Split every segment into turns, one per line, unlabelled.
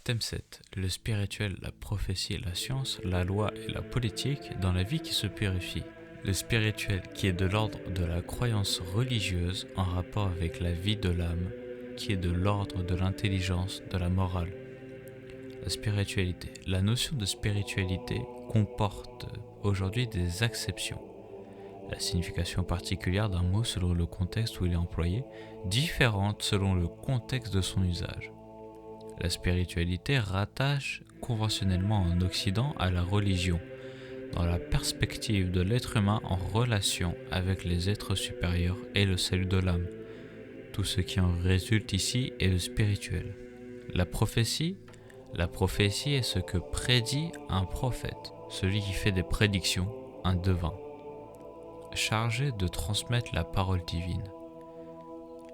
Thème 7. Le spirituel, la prophétie et la science, la loi et la politique dans la vie qui se purifie. Le spirituel qui est de l'ordre de la croyance religieuse en rapport avec la vie de l'âme, qui est de l'ordre de l'intelligence, de la morale. La spiritualité. La notion de spiritualité comporte aujourd'hui des acceptions. La signification particulière d'un mot selon le contexte où il est employé, différente selon le contexte de son usage. La spiritualité rattache conventionnellement en Occident à la religion, dans la perspective de l'être humain en relation avec les êtres supérieurs et le salut de l'âme. Tout ce qui en résulte ici est le spirituel. La prophétie est ce que prédit un prophète, celui qui fait des prédictions, un devin, chargé de transmettre la parole divine.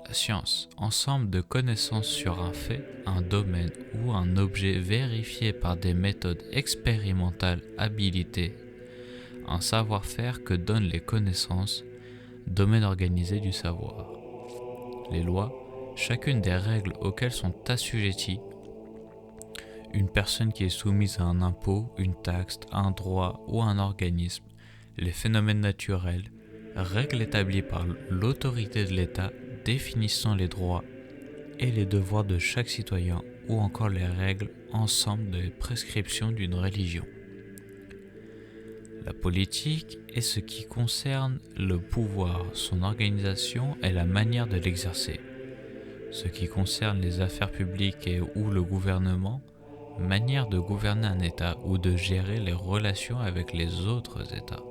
La science, ensemble de connaissances sur un fait, un domaine ou un objet vérifié par des méthodes expérimentales habilitées, un savoir-faire que donnent les connaissances, domaine organisé du savoir. Les lois, chacune des règles auxquelles sont assujetties une personne qui est soumise à un impôt, une taxe, un droit ou un organisme, les phénomènes naturels, règles établies par l'autorité de l'État définissant les droits et les devoirs de chaque citoyen ou encore les règles ensemble des prescriptions d'une religion. La politique est ce qui concerne le pouvoir, son organisation et la manière de l'exercer. Ce qui concerne les affaires publiques et ou le gouvernement, manière de gouverner un État ou de gérer les relations avec les autres États.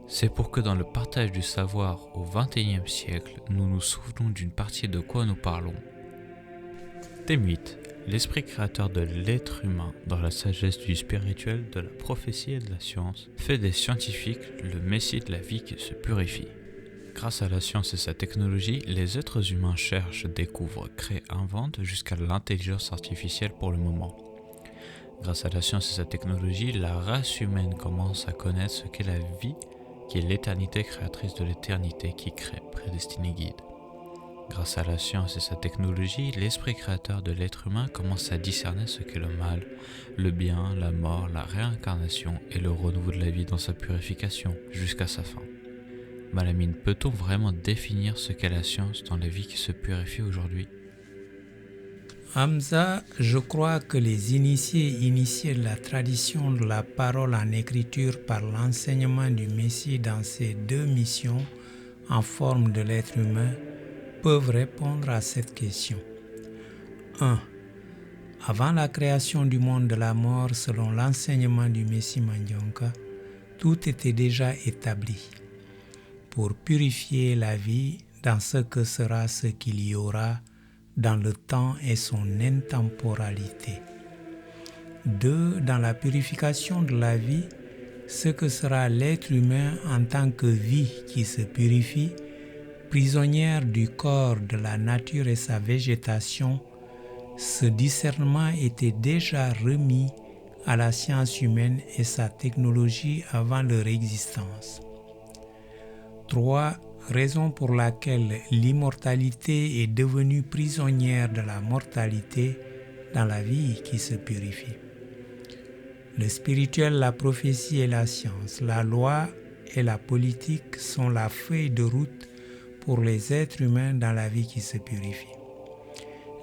C'est pour que dans le partage du savoir au XXIe siècle, nous nous souvenons d'une partie de quoi nous parlons. Thème 8. L'esprit créateur de l'être humain dans la sagesse du spirituel, de la prophétie et de la science fait des scientifiques le messie de la vie qui se purifie. Grâce à la science et sa technologie, les êtres humains cherchent, découvrent, créent, inventent jusqu'à l'intelligence artificielle pour le moment. Grâce à la science et sa technologie, la race humaine commence à connaître ce qu'est la vie, qui est l'éternité créatrice de l'éternité qui crée, prédestinée, guide. Grâce à la science et sa technologie, l'esprit créateur de l'être humain commence à discerner ce qu'est le mal, le bien, la mort, la réincarnation et le renouveau de la vie dans sa purification, jusqu'à sa fin. Malamine, peut-on vraiment définir ce qu'est la science dans la vie qui se purifie aujourd'hui ?
Hamza, je crois que les initiés de la tradition de la parole en écriture par l'enseignement du Messie dans ces deux missions en forme de l'être humain peuvent répondre à cette question. 1. Avant la création du monde de la mort selon l'enseignement du Messie Mandionka, tout était déjà établi pour purifier la vie dans ce que sera ce qu'il y aura dans le temps et son intemporalité. 2. Dans la purification de la vie, ce que sera l'être humain en tant que vie qui se purifie, prisonnière du corps, de la nature et sa végétation, ce discernement était déjà remis à la science humaine et sa technologie avant leur existence. 3. Raison pour laquelle l'immortalité est devenue prisonnière de la mortalité dans la vie qui se purifie. Le spirituel, la prophétie et la science, la loi et la politique sont la feuille de route pour les êtres humains dans la vie qui se purifie.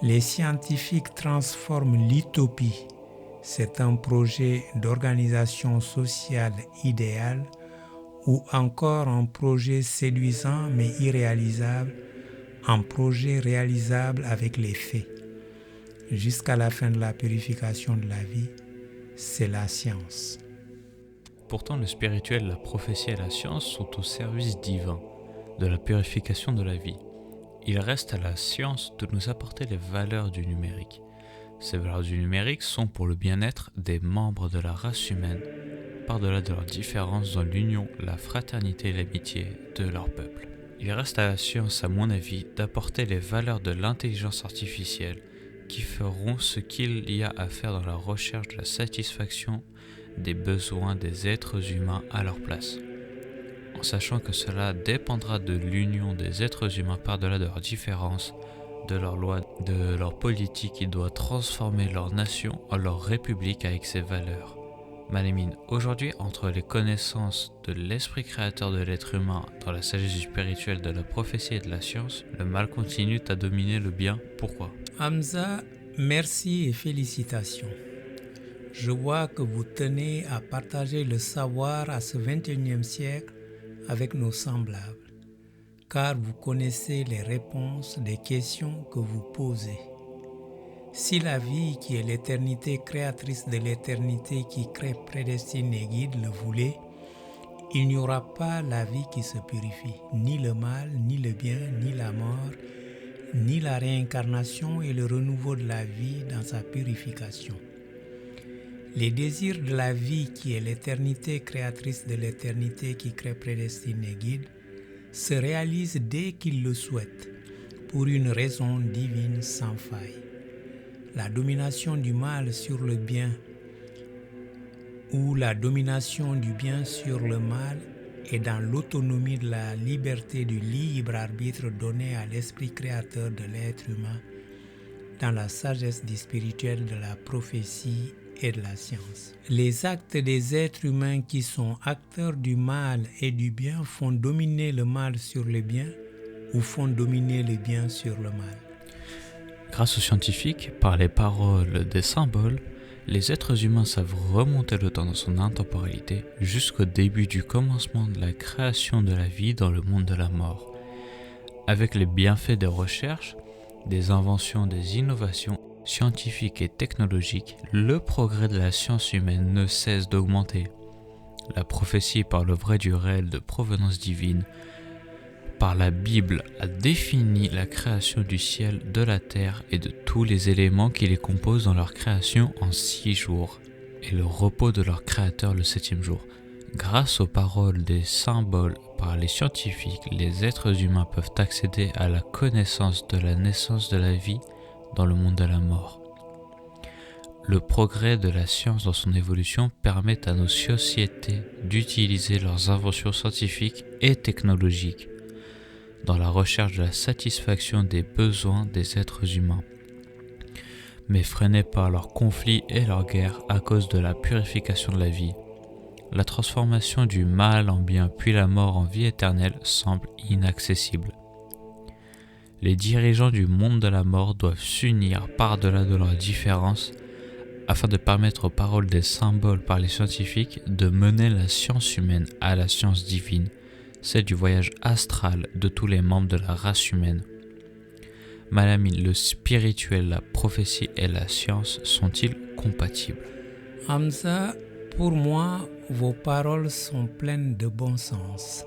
Les scientifiques transforment l'utopie, c'est un projet d'organisation sociale idéale, ou encore un projet séduisant mais irréalisable, un projet réalisable avec les faits. Jusqu'à la fin de la purification de la vie, c'est la science.
Pourtant, le spirituel, la prophétie et la science sont au service divin de la purification de la vie. Il reste à la science de nous apporter les valeurs du numérique. Ces valeurs du numérique sont pour le bien-être des membres de la race humaine, par-delà de leurs différences dans l'union, la fraternité et l'amitié de leur peuple. Il reste à la science, à mon avis, d'apporter les valeurs de l'intelligence artificielle qui feront ce qu'il y a à faire dans la recherche de la satisfaction des besoins des êtres humains à leur place. En sachant que cela dépendra de l'union des êtres humains par-delà de leurs différences de leurs lois, de leur politique qui doit transformer leur nation en leur république avec ses valeurs. Malémine, aujourd'hui, entre les connaissances de l'esprit créateur de l'être humain dans la sagesse du spirituel, de la prophétie et de la science, le mal continue à dominer le bien. Pourquoi?
Hamza, merci et félicitations. Je vois que vous tenez à partager le savoir à ce 21e siècle avec nos semblables, car vous connaissez les réponses des questions que vous posez. Si la vie qui est l'éternité créatrice de l'éternité qui crée, prédestine et guide le voulait, il n'y aura pas la vie qui se purifie, ni le mal, ni le bien, ni la mort, ni la réincarnation et le renouveau de la vie dans sa purification. Les désirs de la vie qui est l'éternité créatrice de l'éternité qui crée, prédestine et guide se réalisent dès qu'il le souhaite, pour une raison divine sans faille. La domination du mal sur le bien ou la domination du bien sur le mal est dans l'autonomie de la liberté du libre arbitre donné à l'esprit créateur de l'être humain, dans la sagesse du spirituel de la prophétie et de la science. Les actes des êtres humains qui sont acteurs du mal et du bien font dominer le mal sur le bien ou font dominer le bien sur le mal.
Grâce aux scientifiques, par les paroles des symboles, les êtres humains savent remonter le temps dans son intemporalité jusqu'au début du commencement de la création de la vie dans le monde de la mort. Avec les bienfaits des recherches, des inventions, des innovations scientifiques et technologiques, le progrès de la science humaine ne cesse d'augmenter. La prophétie par le vrai du réel de provenance divine, par la Bible, a défini la création du ciel, de la terre et de tous les éléments qui les composent dans leur création en 6 jours, et le repos de leur créateur le 7e jour. Grâce aux paroles des symboles par les scientifiques, les êtres humains peuvent accéder à la connaissance de la naissance de la vie dans le monde de la mort. Le progrès de la science dans son évolution permet à nos sociétés d'utiliser leurs inventions scientifiques et technologiques dans la recherche de la satisfaction des besoins des êtres humains, mais freinés par leurs conflits et leurs guerres à cause de la purification de la vie. La transformation du mal en bien puis la mort en vie éternelle semble inaccessible. Les dirigeants du monde de la mort doivent s'unir par-delà de leurs différences afin de permettre aux paroles des symboles par les scientifiques de mener la science humaine à la science divine, celle du voyage astral de tous les membres de la race humaine. Malamine, le spirituel, la prophétie et la science sont-ils compatibles?
Hamza, pour moi, vos paroles sont pleines de bon sens.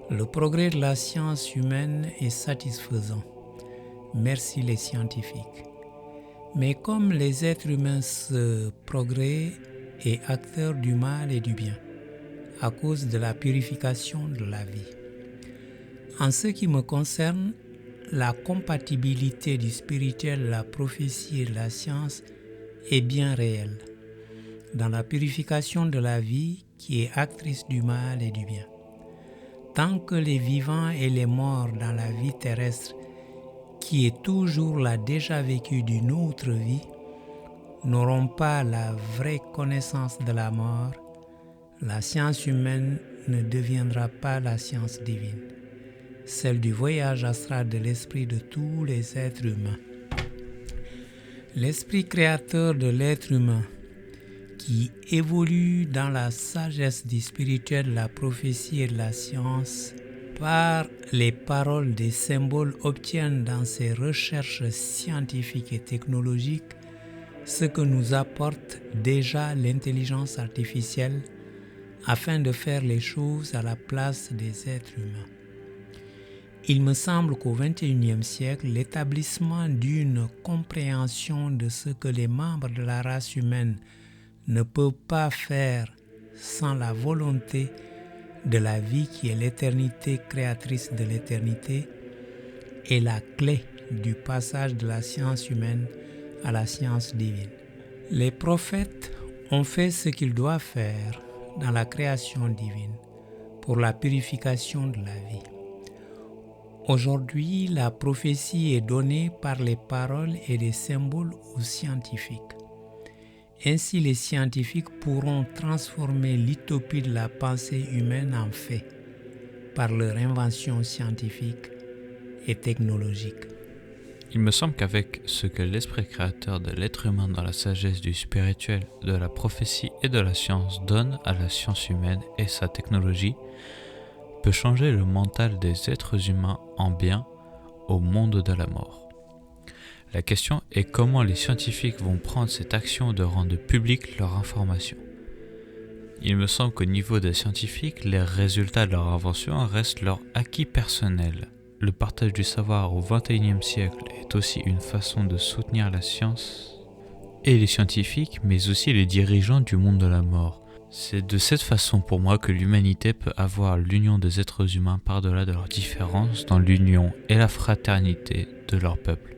Le progrès de la science humaine est satisfaisant. Merci les scientifiques. Mais comme les êtres humains, ce progrès est acteur du mal et du bien, à cause de la purification de la vie. En ce qui me concerne, la compatibilité du spirituel, la prophétie et de la science est bien réelle, dans la purification de la vie qui est actrice du mal et du bien. Tant que les vivants et les morts dans la vie terrestre, qui est toujours la déjà vécue d'une autre vie, n'auront pas la vraie connaissance de la mort, la science humaine ne deviendra pas la science divine, celle du voyage astral de l'esprit de tous les êtres humains. L'esprit créateur de l'être humain, qui évolue dans la sagesse du spirituel, de la prophétie et de la science, par les paroles des symboles, obtiennent dans ses recherches scientifiques et technologiques ce que nous apporte déjà l'intelligence artificielle afin de faire les choses à la place des êtres humains. Il me semble qu'au XXIe siècle, l'établissement d'une compréhension de ce que les membres de la race humaine ne peuvent pas faire sans la volonté de la vie qui est l'éternité créatrice de l'éternité est la clé du passage de la science humaine à la science divine. Les prophètes ont fait ce qu'ils doivent faire dans la création divine pour la purification de la vie. Aujourd'hui, la prophétie est donnée par les paroles et les symboles aux scientifiques. Ainsi, les scientifiques pourront transformer l'utopie de la pensée humaine en fait par leur invention scientifique et technologique.
Il me semble qu'avec ce que l'esprit créateur de l'être humain dans la sagesse du spirituel, de la prophétie et de la science donne à la science humaine et sa technologie, peut changer le mental des êtres humains en bien au monde de la mort. La question est comment les scientifiques vont prendre cette action de rendre publique leur information. Il me semble qu'au niveau des scientifiques, les résultats de leur invention restent leur acquis personnel. Le partage du savoir au XXIe siècle est aussi une façon de soutenir la science et les scientifiques, mais aussi les dirigeants du monde de la mort. C'est de cette façon pour moi que l'humanité peut avoir l'union des êtres humains par-delà de leurs différences dans l'union et la fraternité de leur peuple.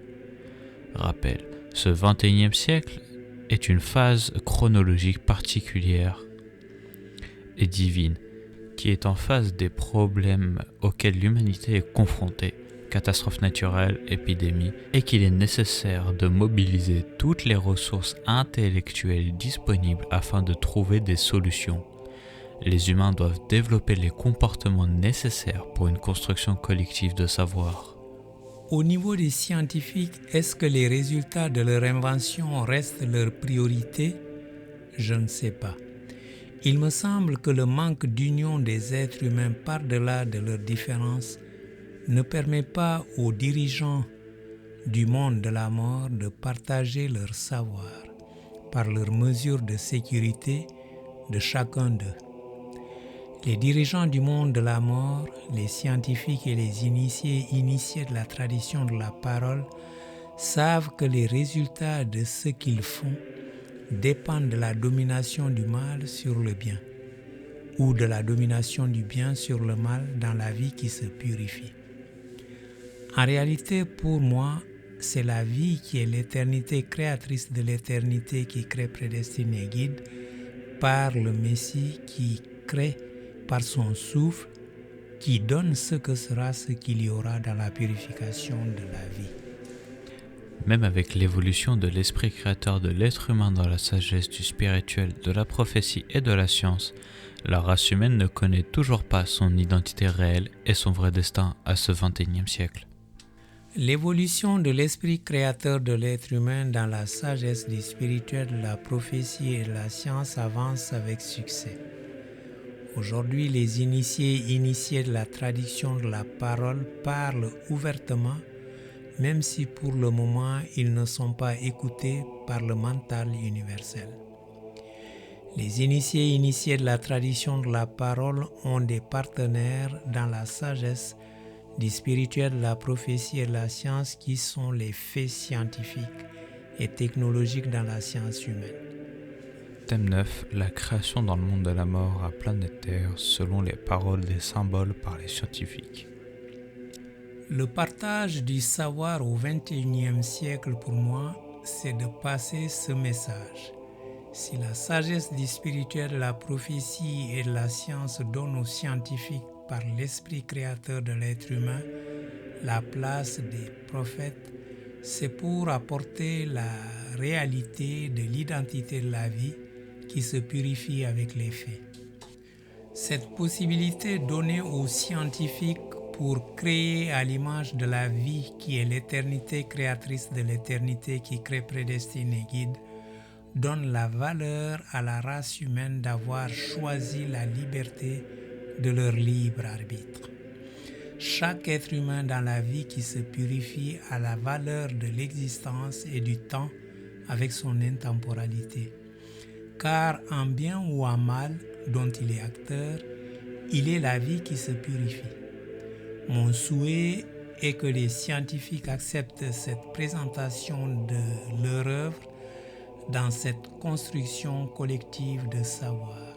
Rappel, ce XXIe siècle est une phase chronologique particulière et divine qui est en face des problèmes auxquels l'humanité est confrontée, catastrophes naturelles, épidémies, et qu'il est nécessaire de mobiliser toutes les ressources intellectuelles disponibles afin de trouver des solutions. Les humains doivent développer les comportements nécessaires pour une construction collective de savoir.
Au niveau des scientifiques, est-ce que les résultats de leur invention restent leur priorité? Je ne sais pas. Il me semble que le manque d'union des êtres humains par-delà de leurs différences ne permet pas aux dirigeants du monde de la mort de partager leur savoir par leurs mesures de sécurité de chacun d'eux. Les dirigeants du monde de la mort, les scientifiques et les initiés de la tradition de la parole savent que les résultats de ce qu'ils font dépendent de la domination du mal sur le bien ou de la domination du bien sur le mal dans la vie qui se purifie. En réalité, pour moi, c'est la vie qui est l'éternité créatrice de l'éternité qui crée, prédestine et guide par le Messie qui crée par son souffle, qui donne ce que sera ce qu'il y aura dans la purification de la vie.
Même avec l'évolution de l'esprit créateur de l'être humain dans la sagesse du spirituel, de la prophétie et de la science, la race humaine ne connaît toujours pas son identité réelle et son vrai destin à ce XXIe siècle.
L'évolution de l'esprit créateur de l'être humain dans la sagesse du spirituel, de la prophétie et de la science avance avec succès. Aujourd'hui, les initiés de la tradition de la parole parlent ouvertement, même si pour le moment ils ne sont pas écoutés par le mental universel. Les initiés de la tradition de la parole ont des partenaires dans la sagesse du spirituel, de la prophétie et de la science qui sont les faits scientifiques et technologiques dans la science humaine.
Thème 9. La création dans le monde de la mort à planète Terre selon les paroles des symboles par les scientifiques.
Le partage du savoir au XXIe siècle pour moi, c'est de passer ce message. Si la sagesse du spirituel, de la prophétie et de la science donne aux scientifiques par l'esprit créateur de l'être humain la place des prophètes, c'est pour apporter la réalité de l'identité de la vie qui se purifie avec les faits. Cette possibilité donnée aux scientifiques pour créer à l'image de la vie qui est l'éternité créatrice de l'éternité qui crée, prédestine et guide, donne la valeur à la race humaine d'avoir choisi la liberté de leur libre arbitre. Chaque être humain dans la vie qui se purifie a la valeur de l'existence et du temps avec son intemporalité. Car en bien ou en mal, dont il est acteur, il est la vie qui se purifie. Mon souhait est que les scientifiques acceptent cette présentation de leur œuvre dans cette construction collective de savoir.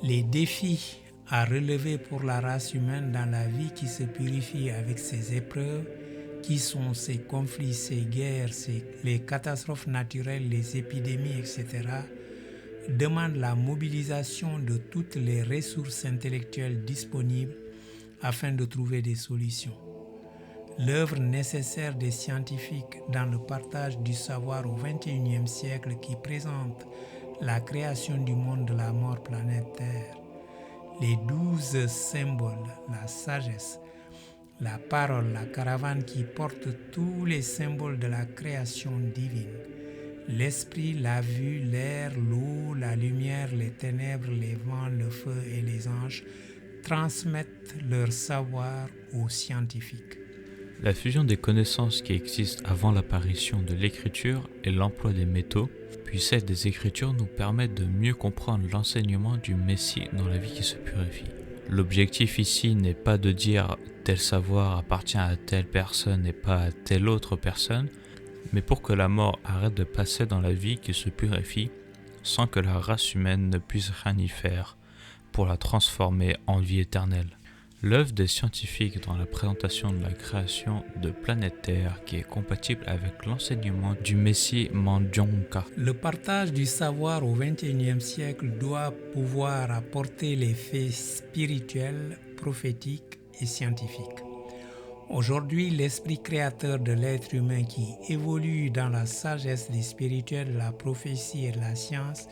Les défis à relever pour la race humaine dans la vie qui se purifie avec ses épreuves, qui sont ces conflits, ces guerres, les catastrophes naturelles, les épidémies, etc., demandent la mobilisation de toutes les ressources intellectuelles disponibles afin de trouver des solutions. L'œuvre nécessaire des scientifiques dans le partage du savoir au XXIe siècle qui présente la création du monde de la mort planète Terre, les 12 symboles, la sagesse, la parole, la caravane qui porte tous les symboles de la création divine, l'esprit, la vue, l'air, l'eau, la lumière, les ténèbres, les vents, le feu et les anges transmettent leur savoir aux scientifiques.
La fusion des connaissances qui existent avant l'apparition de l'écriture et l'emploi des métaux, puis celle des écritures nous permettent de mieux comprendre l'enseignement du Messie dans la vie qui se purifie. L'objectif ici n'est pas de dire tel savoir appartient à telle personne et pas à telle autre personne, mais pour que la mort arrête de passer dans la vie qui se purifie sans que la race humaine ne puisse rien y faire pour la transformer en vie éternelle. L'œuvre des scientifiques dans la présentation de la création de planète Terre qui est compatible avec l'enseignement du Messie Mandionka.
Le partage du savoir au XXIe siècle doit pouvoir apporter les faits spirituels, prophétiques et scientifiques. Aujourd'hui, l'esprit créateur de l'être humain qui évolue dans la sagesse des spirituels, de la prophétie et de la science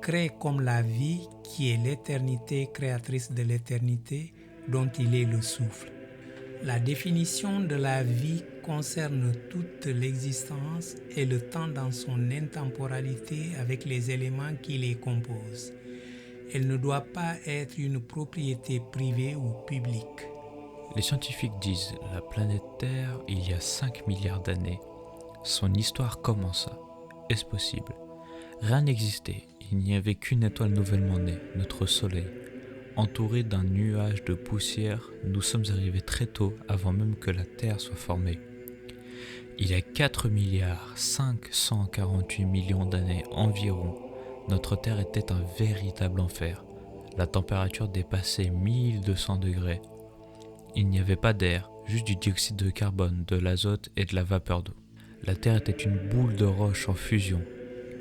crée comme la vie qui est l'éternité créatrice de l'éternité dont il est le souffle. La définition de la vie concerne toute l'existence et le temps dans son intemporalité avec les éléments qui les composent. Elle ne doit pas être une propriété privée ou publique.
Les scientifiques disent la planète Terre il y a 5 milliards d'années. Son histoire commença. Est-ce possible? Rien n'existait. Il n'y avait qu'une étoile nouvellement née, notre Soleil. Entouré d'un nuage de poussière, nous sommes arrivés très tôt avant même que la Terre soit formée. Il y a 4 milliards 548 millions d'années environ, notre Terre était un véritable enfer. La température dépassait 1200 degrés. Il n'y avait pas d'air, juste du dioxyde de carbone, de l'azote et de la vapeur d'eau. La Terre était une boule de roche en fusion.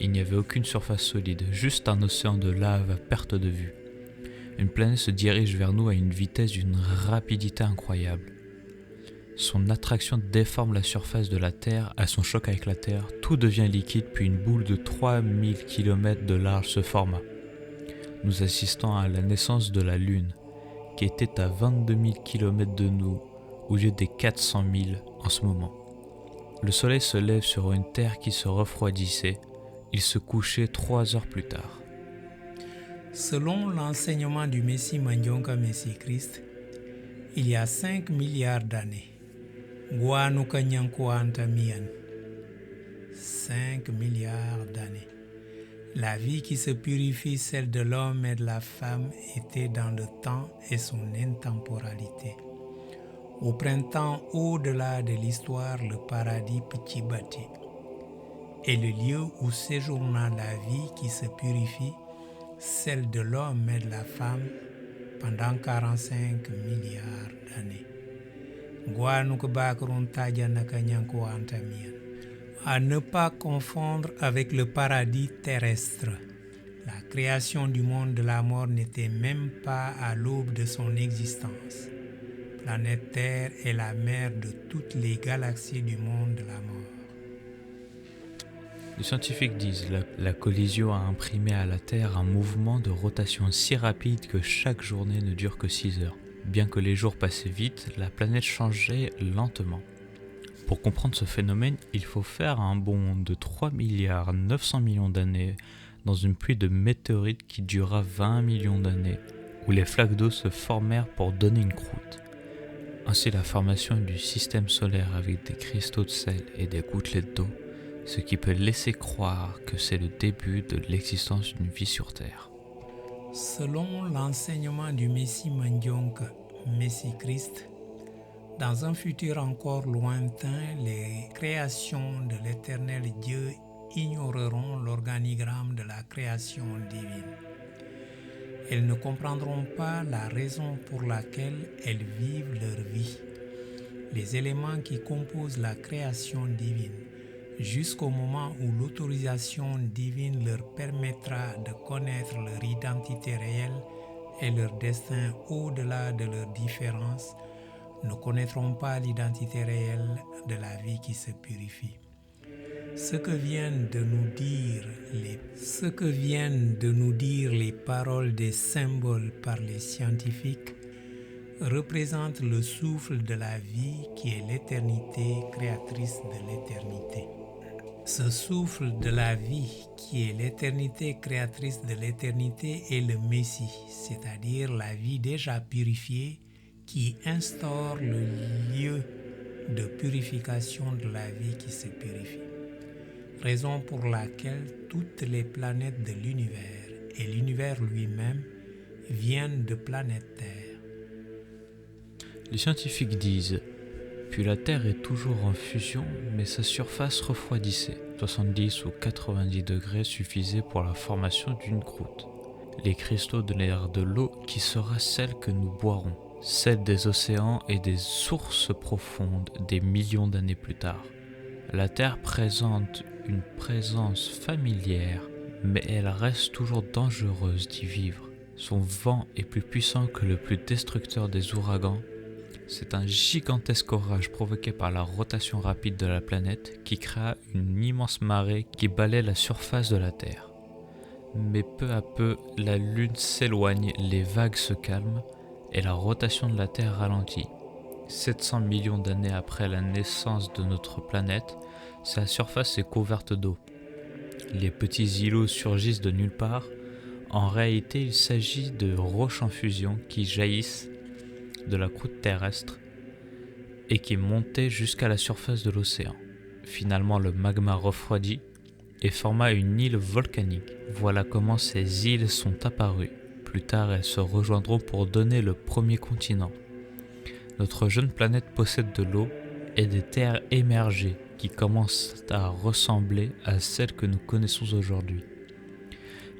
Il n'y avait aucune surface solide, juste un océan de lave à perte de vue. Une planète se dirige vers nous à une vitesse d'une rapidité incroyable. Son attraction déforme la surface de la Terre, à son choc avec la Terre, tout devient liquide puis une boule de 3000 km de large se forma. Nous assistons à la naissance de la Lune, qui était à 22 000 km de nous, au lieu des 400 000 en ce moment. Le Soleil se lève sur une Terre qui se refroidissait, il se couchait 3 heures plus tard.
Selon l'enseignement du Messie Mandionka Messie Christ, il y a 5 milliards d'années, 5 milliards d'années, la vie qui se purifie, celle de l'homme et de la femme, était dans le temps et son intemporalité. Au printemps, au-delà de l'histoire, le paradis Pichibati est le lieu où séjourna la vie qui se purifie, celle de l'homme et de la femme, pendant 45 milliards d'années. À ne pas confondre avec le paradis terrestre. La création du monde de la mort n'était même pas à l'aube de son existence. Planète Terre est la mère de toutes les galaxies du monde de la mort.
Les scientifiques disent que la collision a imprimé à la Terre un mouvement de rotation si rapide que chaque journée ne dure que 6 heures. Bien que les jours passaient vite, la planète changeait lentement. Pour comprendre ce phénomène, il faut faire un bond de 3 milliards 900 millions d'années dans une pluie de météorites qui dura 20 millions d'années, où les flaques d'eau se formèrent pour donner une croûte. Ainsi la formation du système solaire avec des cristaux de sel et des gouttelettes d'eau, ce qui peut laisser croire que c'est le début de l'existence d'une vie sur Terre.
Selon l'enseignement du Messie Mandionka, Messie Christ, dans un futur encore lointain, les créations de l'éternel Dieu ignoreront l'organigramme de la création divine. Elles ne comprendront pas la raison pour laquelle elles vivent leur vie, les éléments qui composent la création divine, jusqu'au moment où l'autorisation divine leur permettra de connaître leur identité réelle et leur destin au-delà de leurs différences ne connaîtront pas l'identité réelle de la vie qui se purifie. Ce que viennent de nous dire les paroles des symboles par les scientifiques représente le souffle de la vie qui est l'éternité créatrice de l'éternité. Ce souffle de la vie qui est l'éternité créatrice de l'éternité est le Messie, c'est-à-dire la vie déjà purifiée qui instaure le lieu de purification de la vie qui se purifie. Raison pour laquelle toutes les planètes de l'univers et l'univers lui-même viennent de planète Terre.
Les scientifiques disent « Puis la Terre est toujours en fusion, mais sa surface refroidissait. 70 ou 90 degrés suffisaient pour la formation d'une croûte. Les cristaux donnèrent de l'eau qui sera celle que nous boirons, celle des océans et des sources profondes des millions d'années plus tard. La Terre présente une présence familière, mais elle reste toujours dangereuse d'y vivre. Son vent est plus puissant que le plus destructeur des ouragans. C'est un gigantesque orage provoqué par la rotation rapide de la planète qui créa une immense marée qui balaie la surface de la Terre. Mais peu à peu, la Lune s'éloigne, les vagues se calment et la rotation de la Terre ralentit. 700 millions d'années après la naissance de notre planète, sa surface est couverte d'eau. Les petits îlots surgissent de nulle part. En réalité, il s'agit de roches en fusion qui jaillissent de la croûte terrestre et qui montaient jusqu'à la surface de l'océan. Finalement, le magma refroidit et forma une île volcanique. Voilà comment ces îles sont apparues. Plus tard, elles se rejoindront pour donner le premier continent. Notre jeune planète possède de l'eau et des terres émergées qui commencent à ressembler à celles que nous connaissons aujourd'hui.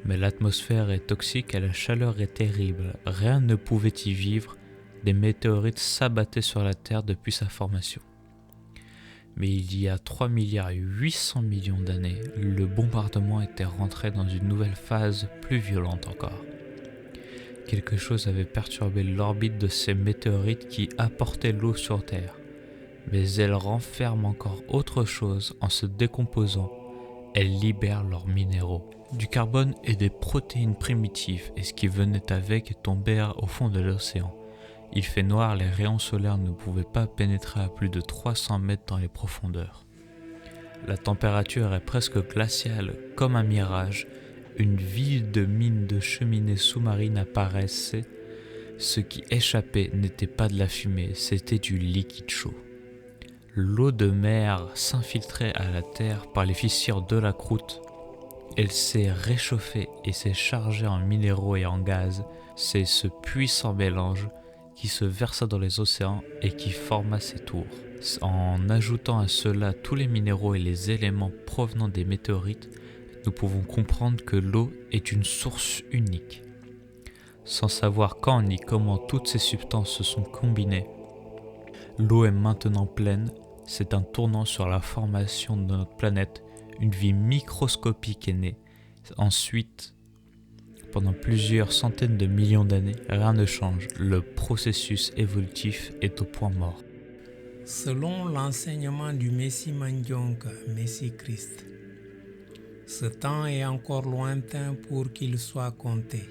Mais l'atmosphère est toxique et la chaleur est terrible. Rien ne pouvait y vivre. Des météorites s'abattaient sur la Terre depuis sa formation. Mais il y a 3,8 milliards d'années, le bombardement était rentré dans une nouvelle phase plus violente encore. Quelque chose avait perturbé l'orbite de ces météorites qui apportaient l'eau sur Terre. Mais elles renferment encore autre chose en se décomposant. Elles libèrent leurs minéraux. Du carbone et des protéines primitives, et ce qui venait avec tombèrent au fond de l'océan. Il fait noir, les rayons solaires ne pouvaient pas pénétrer à plus de 300 mètres dans les profondeurs. La température est presque glaciale, comme un mirage. Une ville de mines de cheminées sous-marines apparaissait. Ce qui échappait n'était pas de la fumée, c'était du liquide chaud. L'eau de mer s'infiltrait à la terre par les fissures de la croûte. Elle s'est réchauffée et s'est chargée en minéraux et en gaz. C'est ce puissant mélange qui se versa dans les océans et qui forma ces tours. En ajoutant à cela tous les minéraux et les éléments provenant des météorites, nous pouvons comprendre que l'eau est une source unique. Sans savoir quand ni comment toutes ces substances se sont combinées, l'eau est maintenant pleine. C'est un tournant sur la formation de notre planète. Une vie microscopique est née. Ensuite, pendant plusieurs centaines de millions d'années, rien ne change. Le processus évolutif est au point mort.
Selon l'enseignement du Messie Mangyonka, Messie Christ, ce temps est encore lointain pour qu'il soit compté.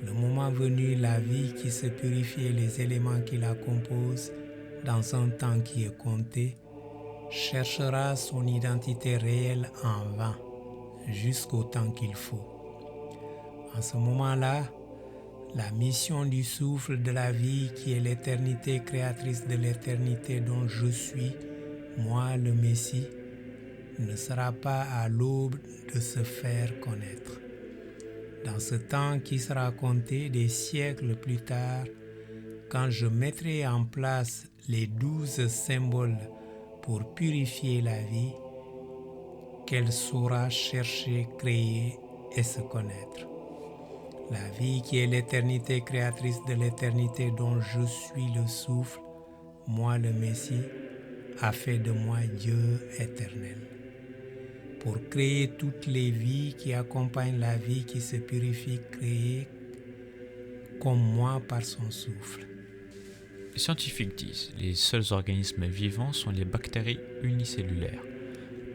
Le moment venu, la vie qui se purifie et les éléments qui la composent, dans un temps qui est compté, cherchera son identité réelle en vain, jusqu'au temps qu'il faut. En ce moment-là, la mission du souffle de la vie qui est l'éternité créatrice de l'éternité dont je suis, moi le Messie, ne sera pas à l'aube de se faire connaître. Dans ce temps qui sera compté des siècles plus tard, quand je mettrai en place les 12 symboles pour purifier la vie, qu'elle saura chercher, créer et se connaître. La vie qui est l'éternité créatrice de l'éternité dont je suis le souffle, moi le Messie, a fait de moi Dieu éternel. Pour créer toutes les vies qui accompagnent la vie qui se purifie, créée comme moi par son souffle.
Les scientifiques disent que les seuls organismes vivants sont les bactéries unicellulaires.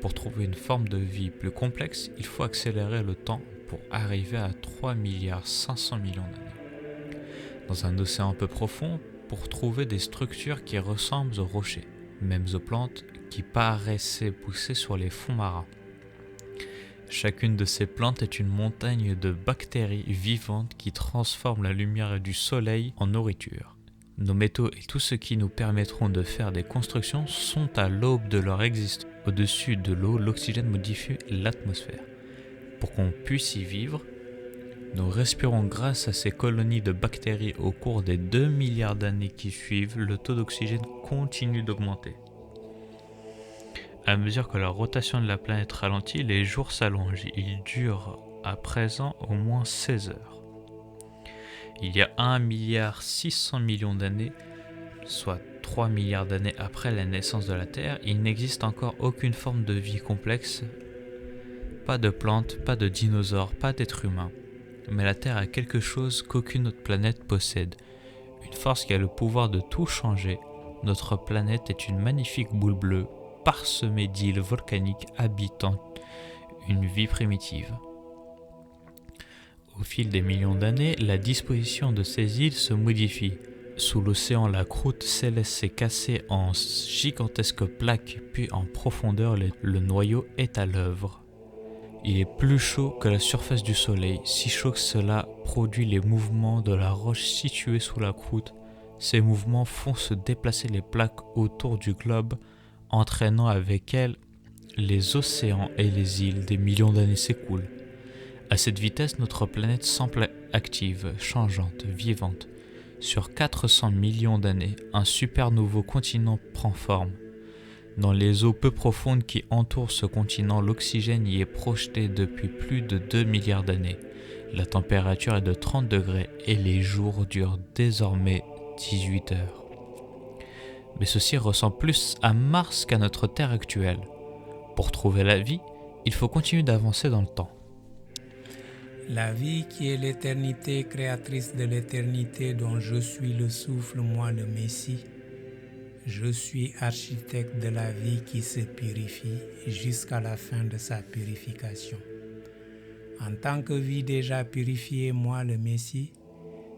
Pour trouver une forme de vie plus complexe, il faut accélérer le temps pour arriver à 3,5 milliards d'années. Dans un océan peu profond, pour trouver des structures qui ressemblent aux rochers, même aux plantes qui paraissaient pousser sur les fonds marins. Chacune de ces plantes est une montagne de bactéries vivantes qui transforment la lumière du soleil en nourriture. Nos métaux et tout ce qui nous permettront de faire des constructions sont à l'aube de leur existence. Au-dessus de l'eau, l'oxygène modifie l'atmosphère. Pour qu'on puisse y vivre, nous respirons grâce à ces colonies de bactéries. Au cours des 2 milliards d'années qui suivent, le taux d'oxygène continue d'augmenter. À mesure que la rotation de la planète ralentit, les jours s'allongent. Ils durent à présent au moins 16 heures. Il y a 1,6 milliard d'années, soit 3 milliards d'années après la naissance de la Terre, il n'existe encore aucune forme de vie complexe. Pas de plantes, pas de dinosaures, pas d'êtres humains. Mais la Terre a quelque chose qu'aucune autre planète possède. Une force qui a le pouvoir de tout changer. Notre planète est une magnifique boule bleue, parsemée d'îles volcaniques habitant une vie primitive. Au fil des millions d'années, la disposition de ces îles se modifie. Sous l'océan, la croûte céleste s'est cassée en gigantesques plaques, puis en profondeur, le noyau est à l'œuvre. Il est plus chaud que la surface du soleil, si chaud que cela produit les mouvements de la roche située sous la croûte. Ces mouvements font se déplacer les plaques autour du globe, entraînant avec elles les océans et les îles. Des millions d'années s'écoulent. À cette vitesse, notre planète semble active, changeante, vivante. Sur 400 millions d'années, un super nouveau continent prend forme. Dans les eaux peu profondes qui entourent ce continent, l'oxygène y est projeté depuis plus de 2 milliards d'années. La température est de 30 degrés et les jours durent désormais 18 heures. Mais ceci ressemble plus à Mars qu'à notre Terre actuelle. Pour trouver la vie, il faut continuer d'avancer dans le temps.
La vie qui est l'éternité créatrice de l'éternité dont je suis le souffle, moi le Messie. Je suis architecte de la vie qui se purifie jusqu'à la fin de sa purification. En tant que vie déjà purifiée, moi le Messie,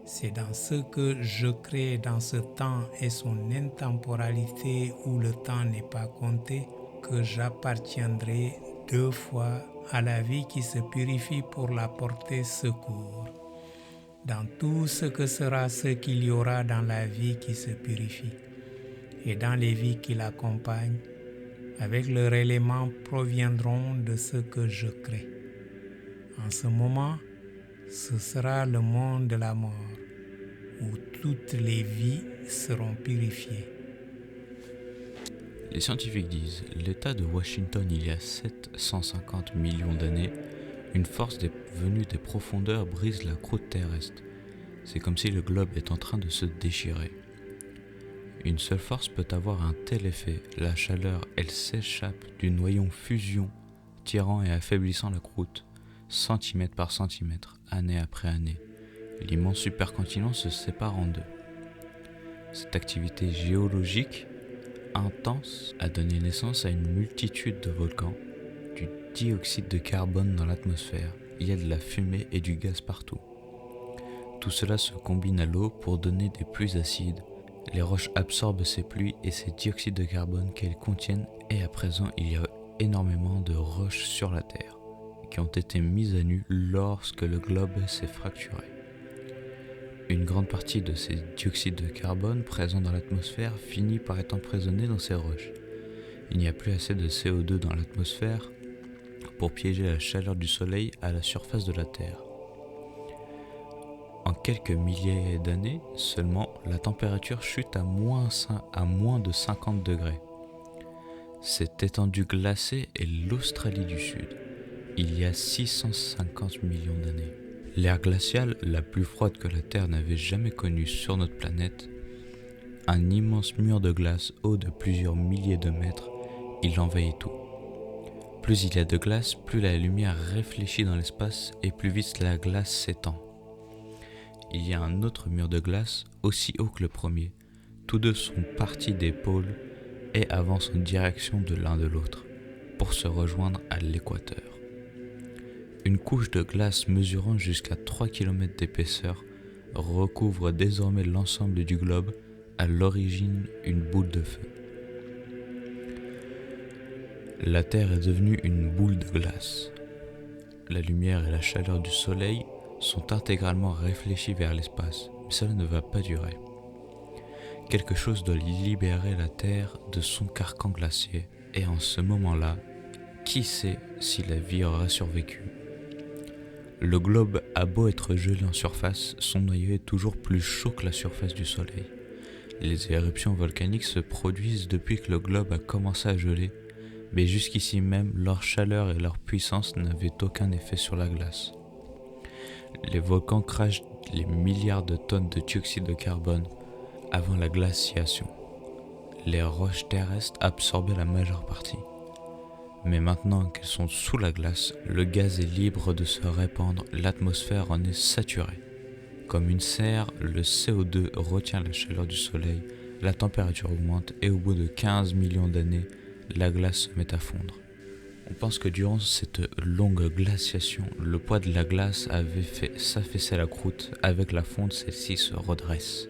c'est dans ce que je crée dans ce temps et son intemporalité où le temps n'est pas compté que j'appartiendrai 2 fois à la vie qui se purifie pour la porter secours. Dans tout ce que sera ce qu'il y aura dans la vie qui se purifie et dans les vies qui l'accompagnent, avec leurs éléments proviendront de ce que je crée. En ce moment, ce sera le monde de la mort, où toutes les vies seront purifiées.
Les scientifiques disent « L'État de Washington il y a 750 millions d'années, une force venue des profondeurs brise la croûte terrestre. C'est comme si le globe est en train de se déchirer. Une seule force peut avoir un tel effet. La chaleur, elle s'échappe du noyau fusion, tirant et affaiblissant la croûte, centimètre par centimètre, année après année. L'immense supercontinent se sépare en deux. Cette activité géologique intense a donné naissance à une multitude de volcans, du dioxyde de carbone dans l'atmosphère, il y a de la fumée et du gaz partout. Tout cela se combine à l'eau pour donner des pluies acides. Les roches absorbent ces pluies et ces dioxydes de carbone qu'elles contiennent et à présent il y a énormément de roches sur la Terre qui ont été mises à nu lorsque le globe s'est fracturé. Une grande partie de ces dioxydes de carbone présents dans l'atmosphère finit par être emprisonnée dans ces roches. Il n'y a plus assez de CO2 dans l'atmosphère pour piéger la chaleur du soleil à la surface de la Terre. En quelques milliers d'années seulement, la température chute à moins de 50 degrés. Cette étendue glacée est l'Australie du Sud, il y a 650 millions d'années. L'ère glaciale, la plus froide que la Terre n'avait jamais connue sur notre planète, un immense mur de glace haut de plusieurs milliers de mètres, il envahit tout. Plus il y a de glace, plus la lumière réfléchit dans l'espace et plus vite la glace s'étend. il y a un autre mur de glace aussi haut que le premier. Tous deux sont partis des pôles et avancent en direction de l'un de l'autre pour se rejoindre à l'équateur. Une couche de glace mesurant jusqu'à 3 km d'épaisseur recouvre désormais l'ensemble du globe, à l'origine une boule de feu. La Terre est devenue une boule de glace. La lumière et la chaleur du soleil sont intégralement réfléchies vers l'espace, mais cela ne va pas durer. Quelque chose doit libérer la Terre de son carcan glaciaire, et en ce moment-là, qui sait si la vie aura survécu? Le globe a beau être gelé en surface, son noyau est toujours plus chaud que la surface du soleil. Les éruptions volcaniques se produisent depuis que le globe a commencé à geler, mais jusqu'ici même, leur chaleur et leur puissance n'avaient aucun effet sur la glace. Les volcans crachent les milliards de tonnes de dioxyde de carbone avant la glaciation. Les roches terrestres absorbaient la majeure partie. Mais maintenant qu'elles sont sous la glace, le gaz est libre de se répandre, l'atmosphère en est saturée. Comme une serre, le CO2 retient la chaleur du soleil, la température augmente et au bout de 15 millions d'années, la glace se met à fondre. On pense que durant cette longue glaciation, le poids de la glace avait fait s'affaisser la croûte. Avec la fonte, celle-ci se redresse.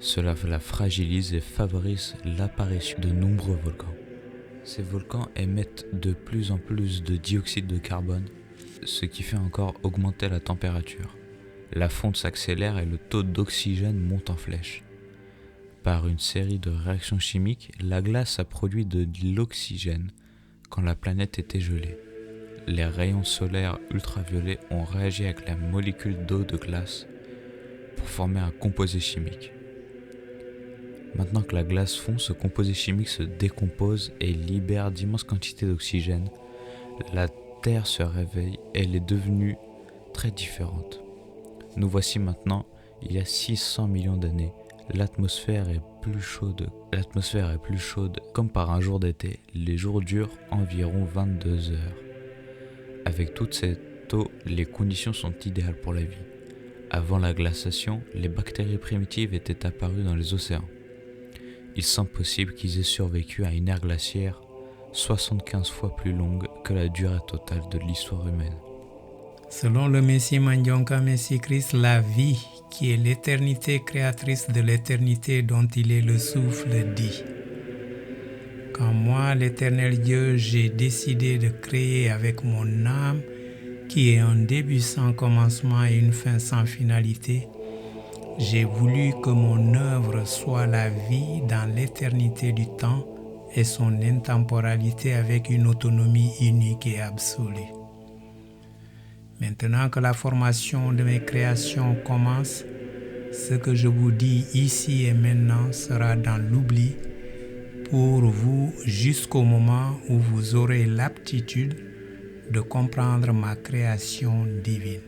Cela la fragilise et favorise l'apparition de nombreux volcans. Ces volcans émettent de plus en plus de dioxyde de carbone, ce qui fait encore augmenter la température. La fonte s'accélère et le taux d'oxygène monte en flèche. Par une série de réactions chimiques, la glace a produit de l'oxygène quand la planète était gelée. Les rayons solaires ultraviolets ont réagi avec la molécule d'eau de glace pour former un composé chimique. Maintenant que la glace fond, ce composé chimique se décompose et libère d'immenses quantités d'oxygène. La Terre se réveille et elle est devenue très différente. Nous voici maintenant, il y a 600 millions d'années. L'atmosphère est plus chaude comme par un jour d'été. Les jours durent environ 22 heures. Avec toute cette eau, les conditions sont idéales pour la vie. Avant la glaciation, les bactéries primitives étaient apparues dans les océans. Il semble possible qu'ils aient survécu à une ère glaciaire 75 fois plus longue que la durée totale de l'histoire humaine.
Selon le Messie Mandionka Messie Christ, la vie, qui est l'éternité créatrice de l'éternité dont il est le souffle, dit: Quand moi, l'Éternel Dieu, j'ai décidé de créer avec mon âme, qui est un début sans commencement et une fin sans finalité, j'ai voulu que mon œuvre soit la vie dans l'éternité du temps et son intemporalité avec une autonomie unique et absolue. Maintenant que la formation de mes créations commence, ce que je vous dis ici et maintenant sera dans l'oubli pour vous jusqu'au moment où vous aurez l'aptitude de comprendre ma création divine.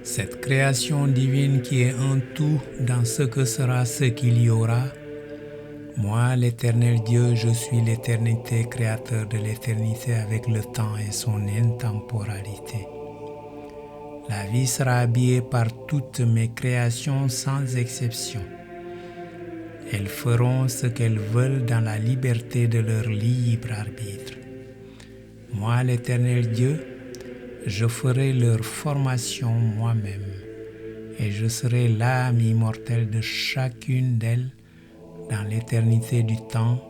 Cette création divine qui est un tout dans ce que sera ce qu'il y aura, moi, l'Éternel Dieu, je suis l'éternité, créateur de l'éternité avec le temps et son intemporalité. La vie sera habillée par toutes mes créations sans exception. Elles feront ce qu'elles veulent dans la liberté de leur libre arbitre. Moi, l'Éternel Dieu, je ferai leur formation moi-même, et je serai l'âme immortelle de chacune d'elles dans l'éternité du temps,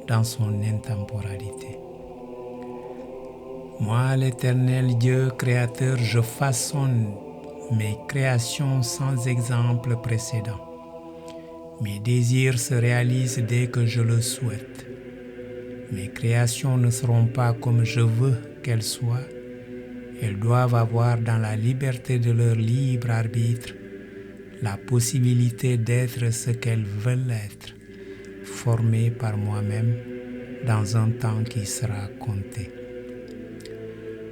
dans son intemporalité. Moi, l'Éternel Dieu créateur, je façonne mes créations sans exemple précédent. Mes désirs se réalisent dès que je le souhaite. Mes créations ne seront pas comme je veux qu'elles soient. Elles doivent avoir dans la liberté de leur libre arbitre la possibilité d'être ce qu'elles veulent être, formées par moi-même dans un temps qui sera compté.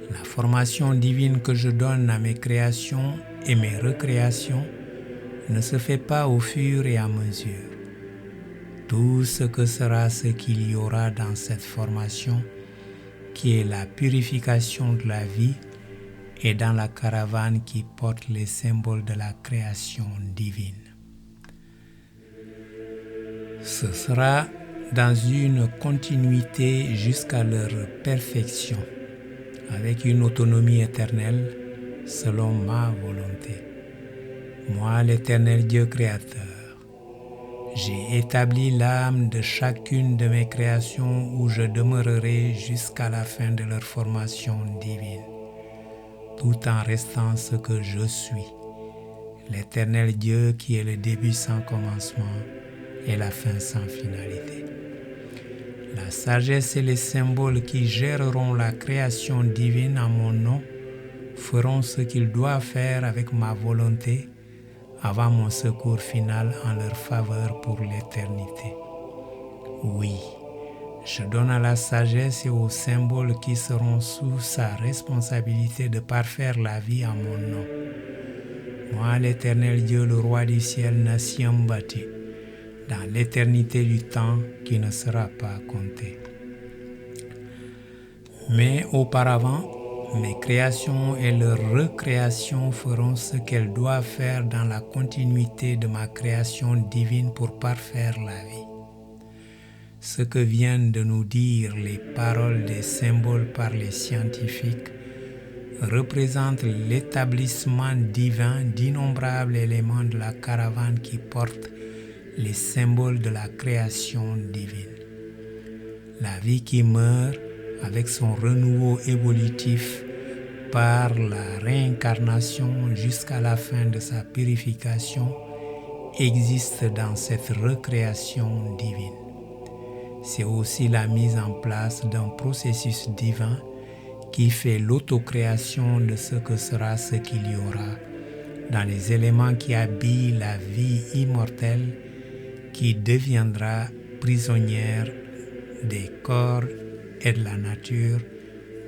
La formation divine que je donne à mes créations et mes recréations ne se fait pas au fur et à mesure. Tout ce que sera ce qu'il y aura dans cette formation, qui est la purification de la vie, et dans la caravane qui porte les symboles de la création divine. Ce sera dans une continuité jusqu'à leur perfection, avec une autonomie éternelle selon ma volonté. Moi, l'Éternel Dieu créateur, j'ai établi l'âme de chacune de mes créations où je demeurerai jusqu'à la fin de leur formation divine, tout en restant ce que je suis, l'Éternel Dieu qui est le début sans commencement et la fin sans finalité. La sagesse et les symboles qui géreront la création divine en mon nom feront ce qu'ils doivent faire avec ma volonté avant mon secours final en leur faveur pour l'éternité. Oui, je donne à la sagesse et aux symboles qui seront sous sa responsabilité de parfaire la vie en mon nom. Moi, l'Éternel Dieu, le roi du ciel, nation bâtie, dans l'éternité du temps qui ne sera pas compté. Mais auparavant, mes créations et leurs recréations feront ce qu'elles doivent faire dans la continuité de ma création divine pour parfaire la vie. Ce que viennent de nous dire les paroles des symboles par les scientifiques représente l'établissement divin d'innombrables éléments de la caravane qui porte les symboles de la création divine. La vie qui meurt avec son renouveau évolutif par la réincarnation jusqu'à la fin de sa purification existe dans cette recréation divine. C'est aussi la mise en place d'un processus divin qui fait l'autocréation de ce que sera ce qu'il y aura dans les éléments qui habillent la vie immortelle qui deviendra prisonnière des corps et de la nature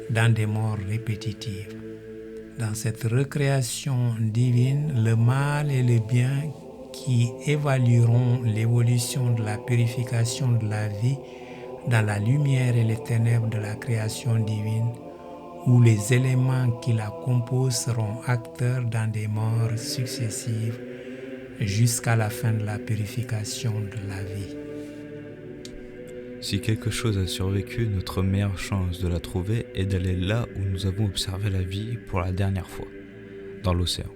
dans des morts répétitives. Dans cette recréation divine, le mal et le bien qui évalueront l'évolution de la purification de la vie dans la lumière et les ténèbres de la création divine, où les éléments qui la composent seront acteurs dans des morts successives jusqu'à la fin de la purification de la vie.
Si quelque chose a survécu, notre meilleure chance de la trouver est d'aller là où nous avons observé la vie pour la dernière fois, dans l'océan.